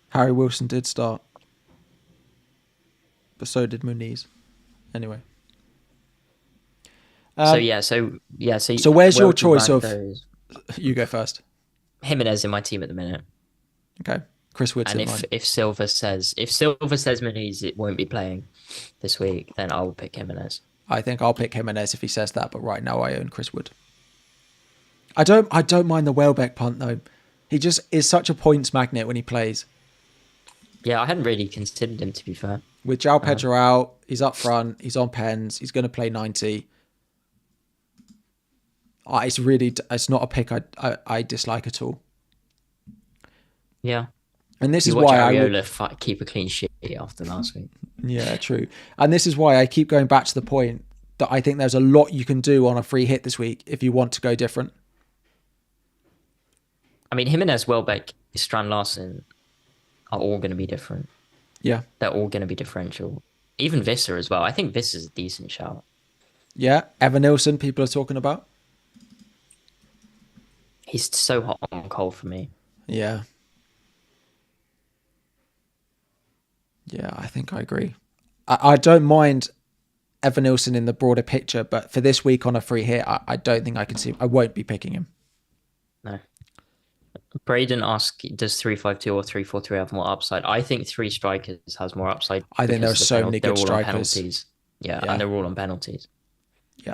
Harry Wilson did start. But so did Muniz. Anyway. So where's your choice of... Those? You go first. Jimenez in my team at the minute. Okay. Chris Wood's and if Silva says Meniz it won't be playing this week, then I'll pick Jimenez. I think I'll pick Jimenez if he says that, but right now I own Chris Wood. I don't mind the Welbeck punt though. He just is such a points magnet when he plays. Yeah, I hadn't really considered him, to be fair. With João Pedro out, he's up front, he's on pens, he's going to play 90. It's not a pick I dislike at all. Yeah. And this is why Areola keep a clean sheet after last week. Yeah, true. And this is why I keep going back to the point that I think there's a lot you can do on a free hit this week if you want to go different. I mean, Jimenez, Welbeck, Strand Larsen are all going to be different. Yeah. They're all going to be differential. Even Visser as well. I think Visser's a decent shout. Yeah. Evan Nielsen, people are talking about. He's so hot on cold for me. Yeah. Yeah, I think I agree. I don't mind Evan Nielsen in the broader picture, but for this week on a free hit, I don't think I can see... I won't be picking him. No. Braden asked, does 3-5-2 or 3-4-3 have more upside? I think 3 strikers has more upside. I think there are so many good strikers. Yeah, and they're all on penalties. Yeah.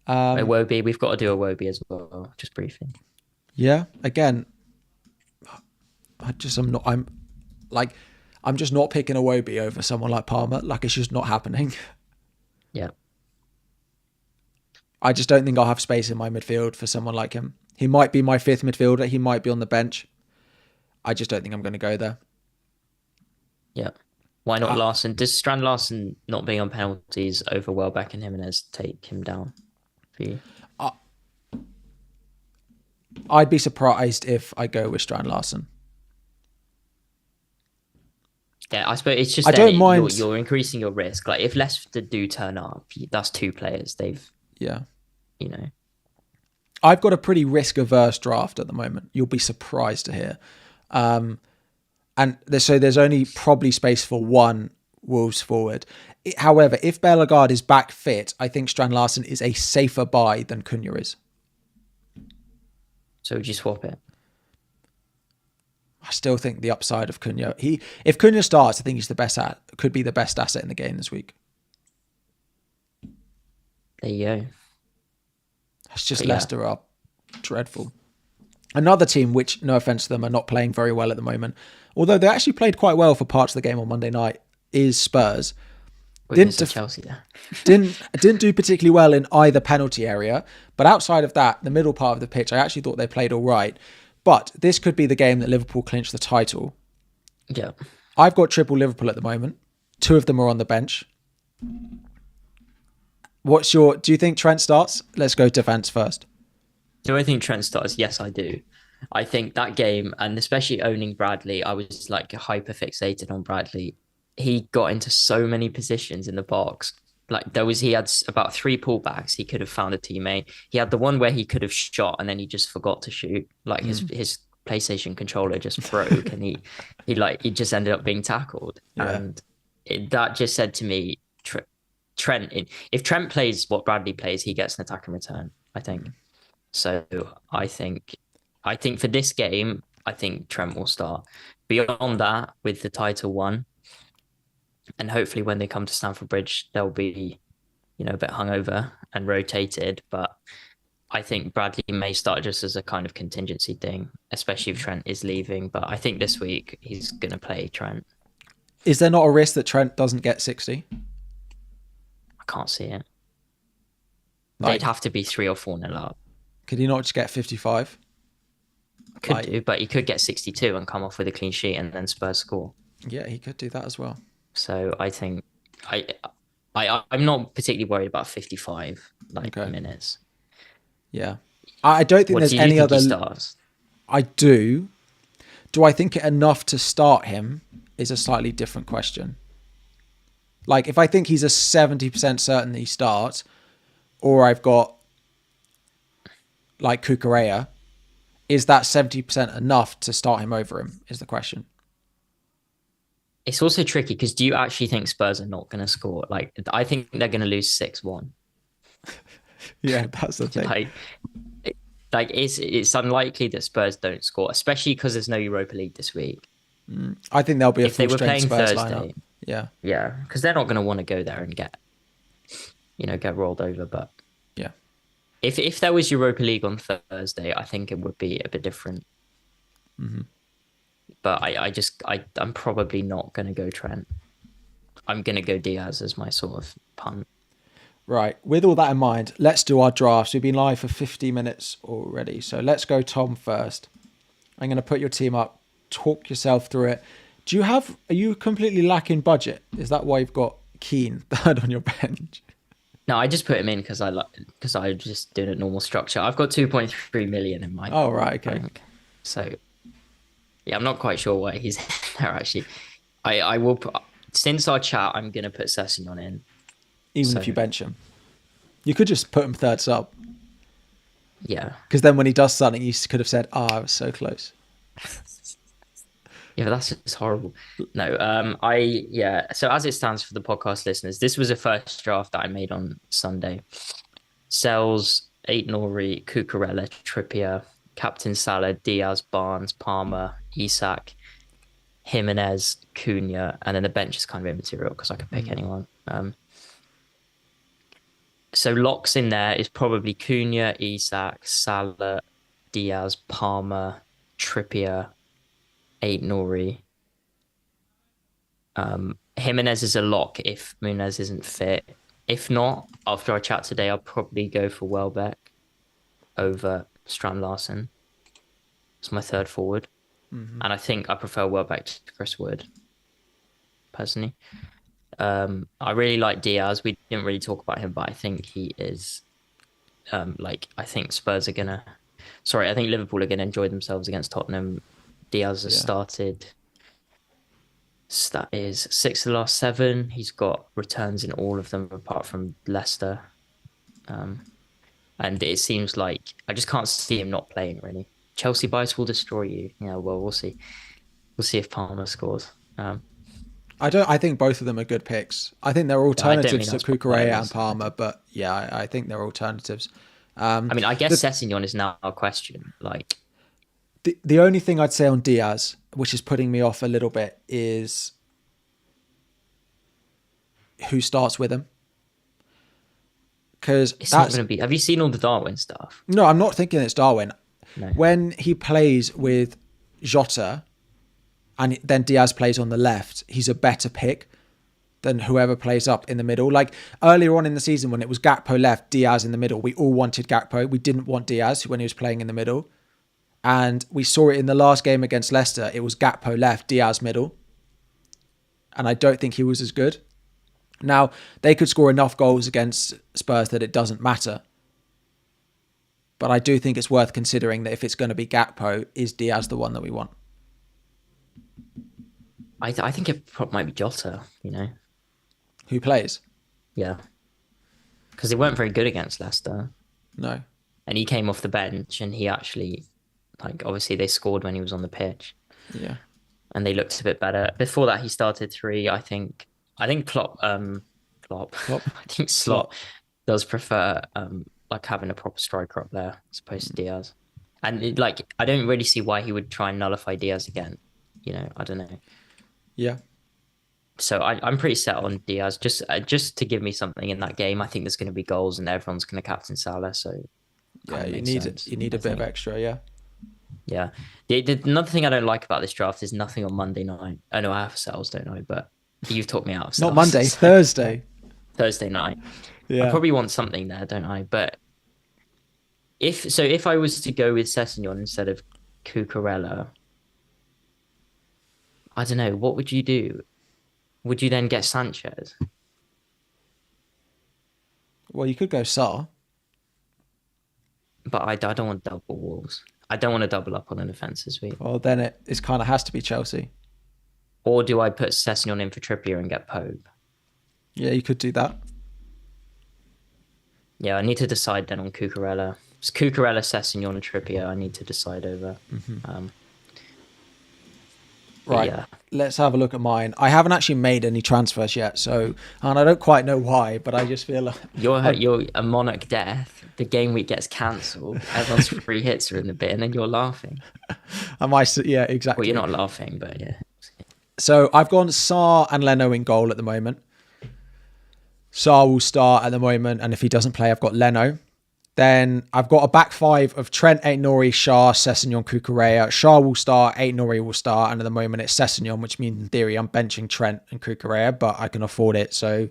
Iwobi, we've got to do Iwobi as well, just briefly. Yeah, again, I'm just not picking Iwobi over someone like Palmer. Like, it's just not happening. Yeah. I just don't think I'll have space in my midfield for someone like him. He might be my 5th midfielder. He might be on the bench. I just don't think I'm going to go there. Yeah. Why not Larsen? Does Strand Larsen not being on penalties over Welbeck and Jimenez take him down for you? I'd be surprised if I go with Strand Larsen. Yeah, I suppose it's just I don't mind. You're increasing your risk. Like if Leicester do turn up, that's 2 players. I've got a pretty risk-averse draft at the moment. You'll be surprised to hear. And there's only probably space for 1 Wolves forward. However, if Bellegarde is back fit, I think Strand Larsen is a safer buy than Cunha is. So would you swap it? I still think the upside of Cunha. If Cunha starts, I think he's could be the best asset in the game this week. There you go. It's just Leicester are dreadful. Another team, which, no offense to them, are not playing very well at the moment, although they actually played quite well for parts of the game on Monday night, is Spurs. Chelsea there. didn't do particularly well in either penalty area, but outside of that, the middle part of the pitch, I actually thought they played all right. But this could be the game that Liverpool clinch the title. Yeah. I've got triple Liverpool at the moment. 2 of them are on the bench. Do you think Trent starts? Let's go defence first. Do I think Trent starts? Yes, I do. I think that game, and especially owning Bradley, I was like hyper fixated on Bradley. He got into so many positions in the box. Like he had about 3 pullbacks. He could have found a teammate. He had the one where he could have shot and then he just forgot to shoot. Like his PlayStation controller just broke, and he just ended up being tackled. Yeah. And that just said to me, Trent, if Trent plays what Bradley plays, he gets an attack and return, I think. So I think for this game, I think Trent will start. Beyond that, with the title won, and hopefully when they come to Stamford Bridge, they'll be, a bit hungover and rotated. But I think Bradley may start just as a kind of contingency thing, especially if Trent is leaving. But I think this week he's going to play Trent. Is there not a risk that Trent doesn't get 60? I can't see it. Like, they'd have to be 3 or 4 nil up. Could he not just get 55? Could do, but he could get 62 and come off with a clean sheet and then Spurs score. Yeah, he could do that as well. So I think I'm not particularly worried about 55 minutes. Yeah. I don't think there's any other stars. I do. Do I think it enough to start him is a slightly different question. Like, if I think he's a 70% certain he starts, or I've got like Cucurella, is that 70% enough to start him over him is the question. It's also tricky because do you actually think Spurs are not going to score? Like, I think they're going to lose 6-1. Yeah, that's the thing. It's unlikely that Spurs don't score, especially because there's no Europa League this week. I think there'll be a if they full were playing Spurs Thursday. Lineup. Yeah, because they're not going to want to go there and get rolled over. But yeah, if there was Europa League on Thursday, I think it would be a bit different. Mm-hmm. But I'm probably not going to go Trent. I'm going to go Diaz as my sort of punt. Right. With all that in mind, let's do our drafts. We've been live for 50 minutes already. So let's go Tom first. I'm going to put your team up. Talk yourself through it. Are you completely lacking budget? Is that why you've got Keane third on your bench? No, I just put him in because I just did a normal structure. I've got 2.3 million in my bank. So yeah, I'm not quite sure why he's in there actually. I will put, since our chat, I'm gonna put Sessegnon in. Even if you bench him. You could just put him third sub. Yeah. Because then when he does something, you could have said, I was so close. Yeah, but that's just horrible. No, so as it stands for the podcast listeners, this was a first draft that I made on Sunday. Sells, Aït-Nouri, Cucurella, Trippier, Captain Salah, Diaz, Barnes, Palmer, Isak, Jimenez, Cunha, and then the bench is kind of immaterial because I could pick anyone. So locks in there is probably Cunha, Isak, Salah, Diaz, Palmer, Trippier, Aït-Nouri. Jimenez is a lock if Munez isn't fit. If not, after our chat today, I'll probably go for Welbeck over Strand Larsen. It's my third forward. Mm-hmm. And I think I prefer Welbeck to Chris Wood, personally. I really like Diaz. We didn't really talk about him, but I think he is I think Spurs are gonna I think Liverpool are gonna enjoy themselves against Tottenham. Diaz has started. That is 6 of the last 7. He's got returns in all of them apart from Leicester. And it seems like I just can't see him not playing really. Chelsea bias will destroy you. Yeah, well, we'll see. We'll see if Palmer scores. I think both of them are good picks. I think they're alternatives to Cucurella and Palmer, but yeah, I think they're alternatives. I guess Sessegnon is now a question. Like, the only thing I'd say on Diaz, which is putting me off a little bit, is who starts with him. Because it's not going to be. Have you seen all the Darwin stuff? No, I'm not thinking it's Darwin. No. When he plays with Jota and then Diaz plays on the left, he's a better pick than whoever plays up in the middle. Like earlier on in the season when it was Gakpo left, Diaz in the middle, we all wanted Gakpo. We didn't want Diaz when he was playing in the middle. And we saw it in the last game against Leicester. It was Gakpo left, Diaz middle. And I don't think he was as good. Now, they could score enough goals against Spurs that it doesn't matter. But I do think it's worth considering that if it's going to be Gakpo, is Diaz the one that we want? I think it might be Jota, Who plays? Yeah. Because they weren't very good against Leicester. No. And he came off the bench and he actually Like obviously they scored when he was on the pitch, Yeah. and they looked a bit better. Before that, he started three. I think Klopp. Klopp. I think Slot. Slot does prefer like having a proper striker up there as opposed to Diaz. And like I don't really see why he would try and nullify Diaz again. I don't know. Yeah. So I'm pretty set on Diaz just to give me something in that game. I think there's going to be goals and everyone's going to captain Salah, so kind Yeah, of you makes need sense. you need a I bit of think. extra, yeah. Yeah. Another thing I don't like about this draft is nothing on Monday night. I know I have sales, don't I? But you've talked me out of Not sales. Monday, So Thursday. Thursday night. I Yeah. probably want something there, don't I? But if I was to go with Sessegnon instead of Cucurella, I don't know, what would you do? Would you then get Sanchez? Well, you could go Sar. But I don't want double Wolves. I don't want to double up on an offense this week. Well, then it kind of has to be Chelsea. Or do I put Sessegnon in for Trippier and get Pope? Yeah, you could do that. Yeah, I need to decide then on Cucurella. It's Cucurella, Sessegnon, and Trippier. I need to decide over. Right. Yeah. Let's have a look at mine. I haven't actually made any transfers yet, and I don't quite know why, but I just feel like You're a Monarch death. The game week gets cancelled. Everyone's free hits are in the bit, and then you're laughing. yeah, exactly. Well, you're not laughing, but yeah. So I've gone Sar and Leno in goal at the moment. Sar will start at the moment, and if he doesn't play, I've got Leno. Then I've got a back five of Trent, Aït-Nouri, Shah, Sessegnon, Cucurella. Shah will start, Aït-Nouri will start, and at the moment it's Sessegnon, which means in theory I'm benching Trent and Cucurella, but I can afford it, so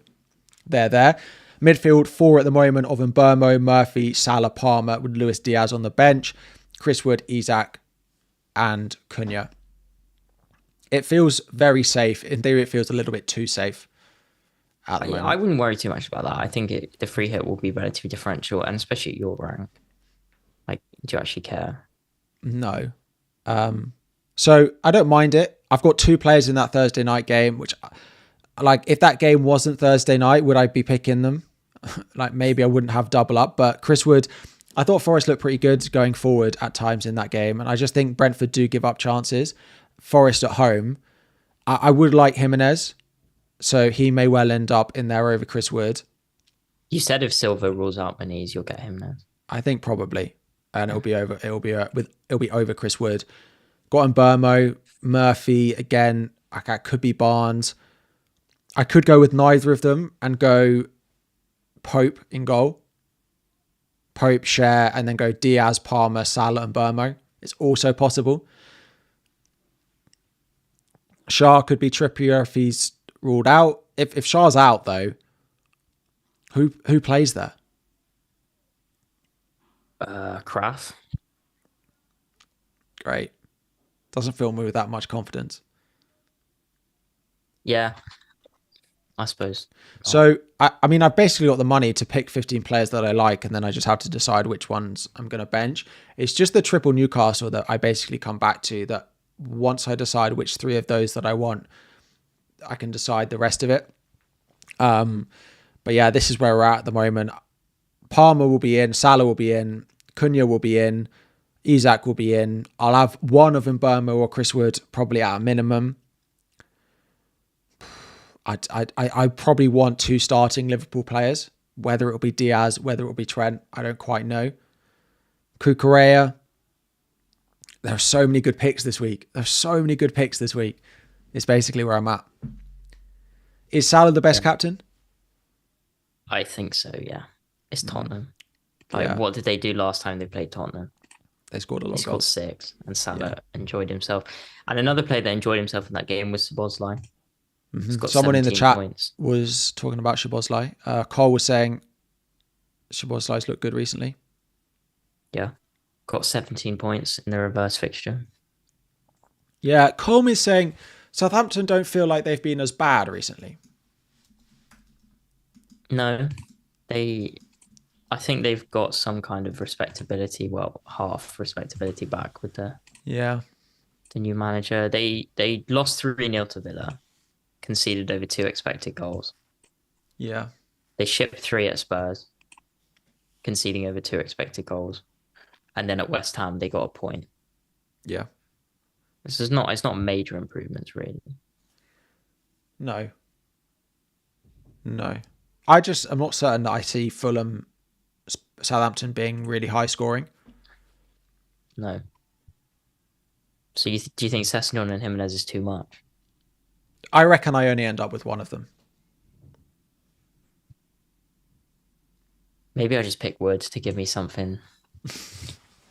they're there. Midfield, four at the moment of Mbeumo, Murphy, Salah, Palmer, with Luis Diaz on the bench, Chris Wood, Isak, and Cunha. It feels very safe. In theory, it feels a little bit too safe. I wouldn't worry too much about that. I think the free hit will be relatively differential, and especially at your rank. Like, do you actually care? No. So I don't mind it. I've got two players in that Thursday night game, which, like, if that game wasn't Thursday night, would I be picking them? Like, maybe I wouldn't have double up, but Chris Wood, I thought Forest looked pretty good going forward at times in that game, and I just think Brentford do give up chances. Forest at home, I would like Jimenez. So he may well end up in there over Chris Wood. You said if Silva rules out Menez, you'll get him now. I think probably, and it'll be over Chris Wood. Got Mbeumo, Murphy again. I could be Barnes. I could go with neither of them and go Pope in goal. Pope, share, and then go Diaz, Palmer, Salah, and Mbeumo. It's also possible. Shah could be Trippier if he's ruled out. If Shah's out though, who plays there? Kraft. Great. Doesn't fill me with that much confidence. Yeah, I suppose. So I mean, I've basically got the money to pick 15 players that I like, and then I just have to decide which ones I'm going to bench. It's just the triple Newcastle that I basically come back to, that once I decide which three of those that I want, I can decide the rest of it. But yeah, this is where we're at the moment. Palmer will be in, Salah will be in, Cunha will be in, Isak will be in. I'll have one of Mbeumo or Chris Wood probably at a minimum. I probably want two starting Liverpool players, whether it'll be Diaz, whether it'll be Trent, I don't quite know. Cucurella. There are so many good picks this week. It's basically where I'm at. Is Salah the best captain? I think so, yeah. It's Tottenham. What did they do last time they played Tottenham? They scored a lot of goals. He scored 6, and Salah enjoyed himself. And another player that enjoyed himself in that game was Szoboszlai. Someone in the chat was talking about Szoboszlai. Cole was saying Szoboszlai's looked good recently. Yeah. Got 17 points in the reverse fixture. Yeah, Colm is saying Southampton don't feel like they've been as bad recently. No, I think they've got some kind of respectability, well, half respectability back with the new manager. They lost 3-0 to Villa, conceded over 2 expected goals. Yeah. They shipped 3 at Spurs, conceding over 2 expected goals. And then at West Ham, they got a point. Yeah. It's not major improvements really. No. No. I'm not certain that I see Fulham, Southampton being really high scoring. No. So do you think Sessegnon and Jimenez is too much? I reckon I only end up with one of them. Maybe I just pick Wood to give me something.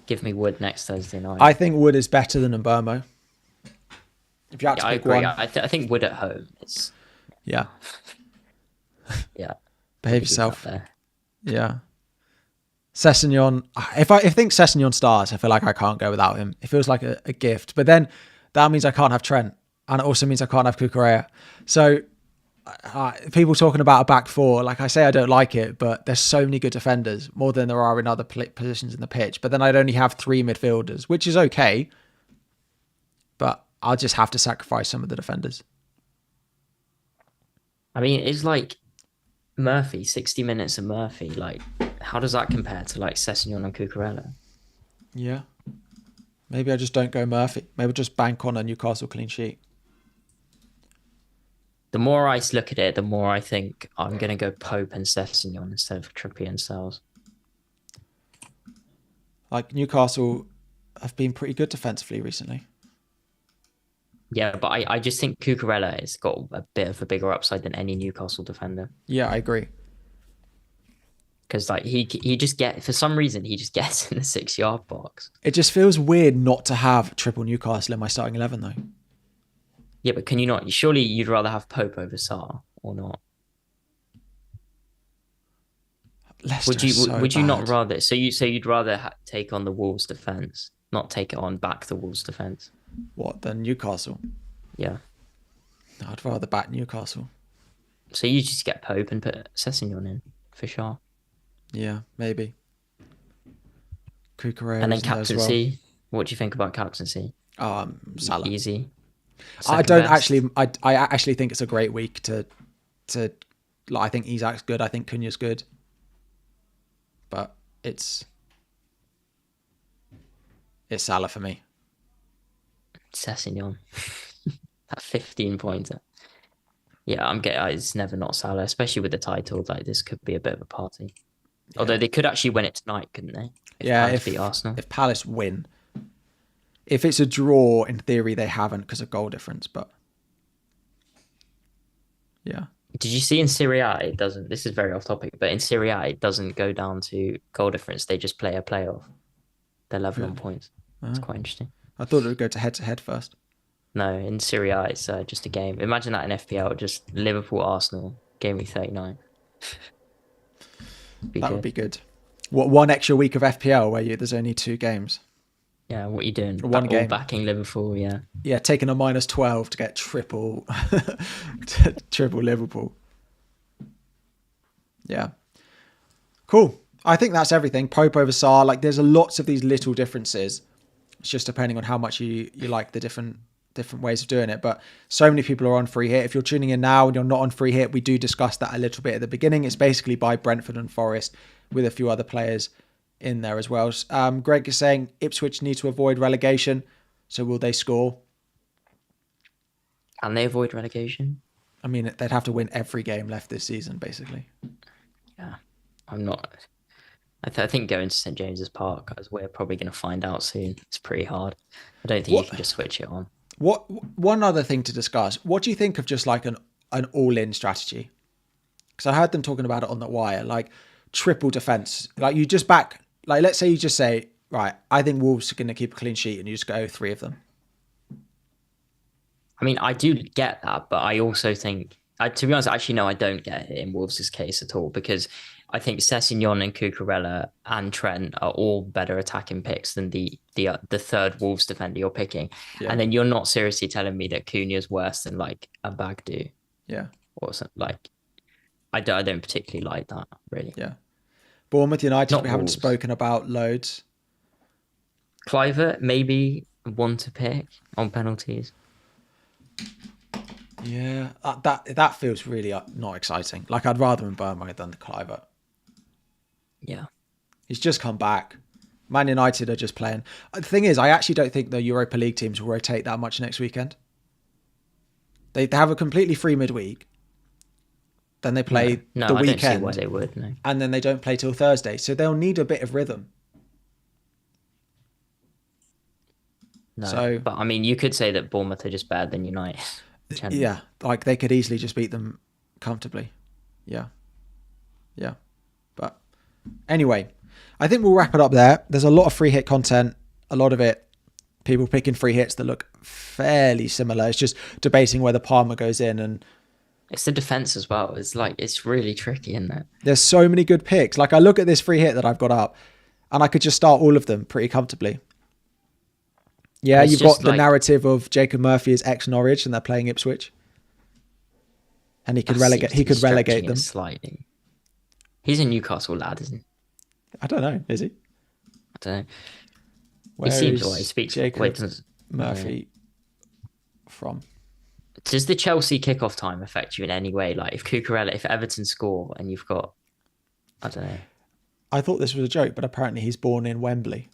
Give me Wood next Thursday night. I think Wood is better than Mbermo. If you had to I pick agree. one. I think Wood at home is. Yeah. Yeah. Behave yourself. Yeah. Sessegnon. If I think Sessegnon starts, I feel like I can't go without him. It feels like a gift. But then that means I can't have Trent. And it also means I can't have Cucurella. So people talking about a back four, like I say, I don't like it, but there's so many good defenders, more than there are in other positions in the pitch. But then I'd only have 3 midfielders, which is okay. But I'll just have to sacrifice some of the defenders. I mean, it's like Murphy, 60 minutes of Murphy. Like, how does that compare to like Sessegnon and Cucurella? Yeah. Maybe I just don't go Murphy. Maybe just bank on a Newcastle clean sheet. The more I look at it, the more I think I'm going to go Pope and Sessegnon instead of Trippier and Sells. Like, Newcastle have been pretty good defensively recently. Yeah, but I just think Cucurella has got a bit of a bigger upside than any Newcastle defender. Yeah, I agree. Because like he just for some reason he just gets in the 6-yard box. It just feels weird not to have triple Newcastle in my starting 11 though. Yeah, but can you not? Surely you'd rather have Pope over Sarr or not? Leicester would you not rather? So you'd rather take on the Wolves defense, not take it on back the Wolves defense? What, than Newcastle? Yeah. No, I'd rather back Newcastle. So you just get Pope and put Sessegnon in for sure. Yeah, maybe. Cucurella and then captaincy. well. What do you think about captaincy? Salah. Easy. I don't actually. I actually think it's a great week to. Like, I think Isak's good. I think Cunha's good. But it's Salah for me. Sessegnon. That 15-pointer. Yeah, it's never not Salah, especially with the title. Like, this could be a bit of a party. Yeah. Although they could actually win it tonight, couldn't they? If beat Arsenal. If Palace win. If it's a draw, in theory, they haven't because of goal difference. But yeah. Did you see in Serie A, it doesn't, this is very off topic, but in Serie A, it doesn't go down to goal difference. They just play a playoff. They're level on points. It's quite interesting. I thought it would go to head first. No, in Serie A, it's just a game. Imagine that in FPL, just Liverpool, Arsenal, Gameweek 39. Would be good. What, one extra week of FPL where there's only 2 games? Yeah, what are you doing? One game. Backing Liverpool, yeah. Yeah, taking a -12 to get triple Liverpool. Yeah. Cool. I think that's everything. Pope over Sarr. Like, there's lots of these little differences. It's just depending on how much you like the different ways of doing it. But so many people are on free hit. If you're tuning in now and you're not on free hit, we do discuss that a little bit at the beginning. It's basically by Brentford and Forest with a few other players in there as well. Greg is saying Ipswich need to avoid relegation. So will they score? Can they avoid relegation? I mean, they'd have to win every game left this season, basically. Yeah, I'm not. I think going to St James's Park, as we're probably going to find out soon, it's pretty hard. I don't think you can just switch it on. One other thing to discuss. What do you think of just like an all-in strategy? Because I heard them talking about it on the wire, like triple defense. Like, you just back, like, let's say you just say, right, I think Wolves are going to keep a clean sheet, and you just go 3 of them. I mean, I do get that, but I also think, to be honest, actually, no, I don't get it in Wolves' case at all, because I think Sessegnon and Cucurella and Trent are all better attacking picks than the third Wolves defender you're picking. Yeah. And then you're not seriously telling me that Cunha's worse than like a Bagdu. Yeah. Or something. Like, I don't particularly like that, really. Yeah. Bournemouth United, we haven't Wolves. spoken about loads. Clivert, maybe one to pick on penalties. Yeah, that feels really not exciting. Like, I'd rather Mbermo than the Clivert. Yeah. He's just come back. Man United are just playing. The thing is, I actually don't think the Europa League teams will rotate that much next weekend. They have a completely free midweek. Then they play no, the I weekend. don't see why they would. No. And then they don't play till Thursday. So they'll need a bit of rhythm. No, So, but I mean, you could say that Bournemouth are just better than United. Yeah, like they could easily just beat them comfortably. Yeah. But anyway, I think we'll wrap it up there. There's a lot of free hit content. A lot of it, people picking free hits that look fairly similar. It's just debating whether Palmer goes in, and it's the defense as well. It's really tricky, isn't it? there's so many good picks. Like I look at this free hit that I've got up, and I could just start all of them pretty comfortably. Yeah, you've got the narrative of Jacob Murphy is ex-Norwich and they're playing Ipswich. And he could relegate them slightly. He's a Newcastle lad, isn't he? I don't know, is he? I don't know. Where he seems is like he speaks Jacob Murphy from? Does the Chelsea kickoff time affect you in any way? Like if Everton score and you've got, I don't know. I thought this was a joke, but apparently he's born in Wembley.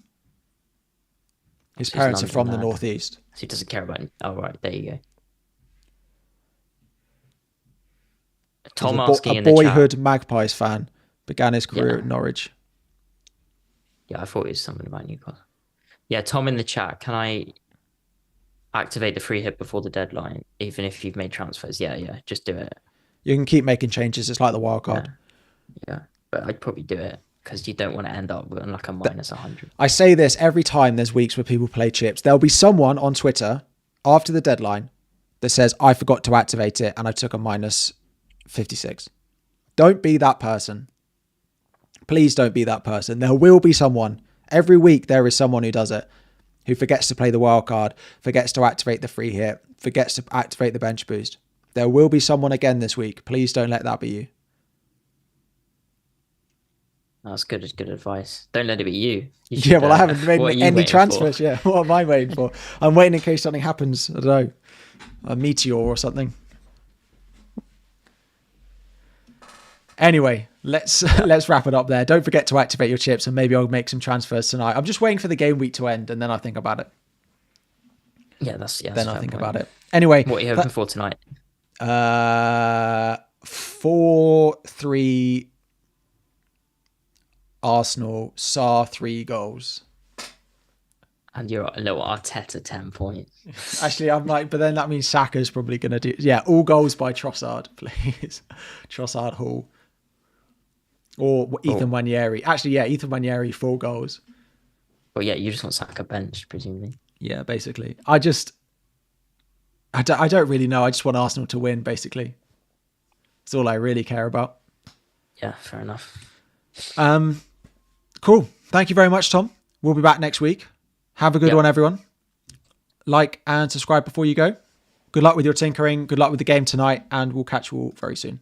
His parents are from the northeast. So he doesn't care about it. Oh, right. There you go. Tom asking in the chat. A boyhood Magpies fan. Began his career at Norwich. Yeah, I thought it was something about Newcastle. Yeah, Tom in the chat. Can I activate the free hit before the deadline, even if you've made transfers? Yeah. Just do it. You can keep making changes. It's like the wild card. Yeah. But I'd probably do it because you don't want to end up with like a minus 100. I say this every time there's weeks where people play chips. There'll be someone on Twitter after the deadline that says, I forgot to activate it and I took a minus 56. Don't be that person. Please don't be that person. There will be someone. Every week there is someone who does it, who forgets to play the wild card, forgets to activate the free hit, forgets to activate the bench boost. There will be someone again this week. Please don't let that be you. That's good. It's good advice. Don't let it be you. I haven't made any transfers yet. What am I waiting for? I'm waiting in case something happens. I don't know. A meteor or something. Anyway, let's wrap it up there. Don't forget to activate your chips and maybe I'll make some transfers tonight. I'm just waiting for the game week to end and then I think about it. Then I think about it. Anyway. What are you hoping for tonight? 4-3 Arsenal. Sarr 3 goals. And you're a little Arteta 10 points. Actually, I'm like, but then that means Saka's probably going to do... Yeah, all goals by Trossard, please. Trossard Hall. Or Ethan Nwaneri. Actually, yeah, Ethan Nwaneri, 4 goals. Well, yeah, you just want Saka benched, presumably. Yeah, basically. I don't really know. I just want Arsenal to win, basically. That's all I really care about. Yeah, fair enough. Cool. Thank you very much, Tom. We'll be back next week. Have a good one, everyone. Like and subscribe before you go. Good luck with your tinkering. Good luck with the game tonight. And we'll catch you all very soon.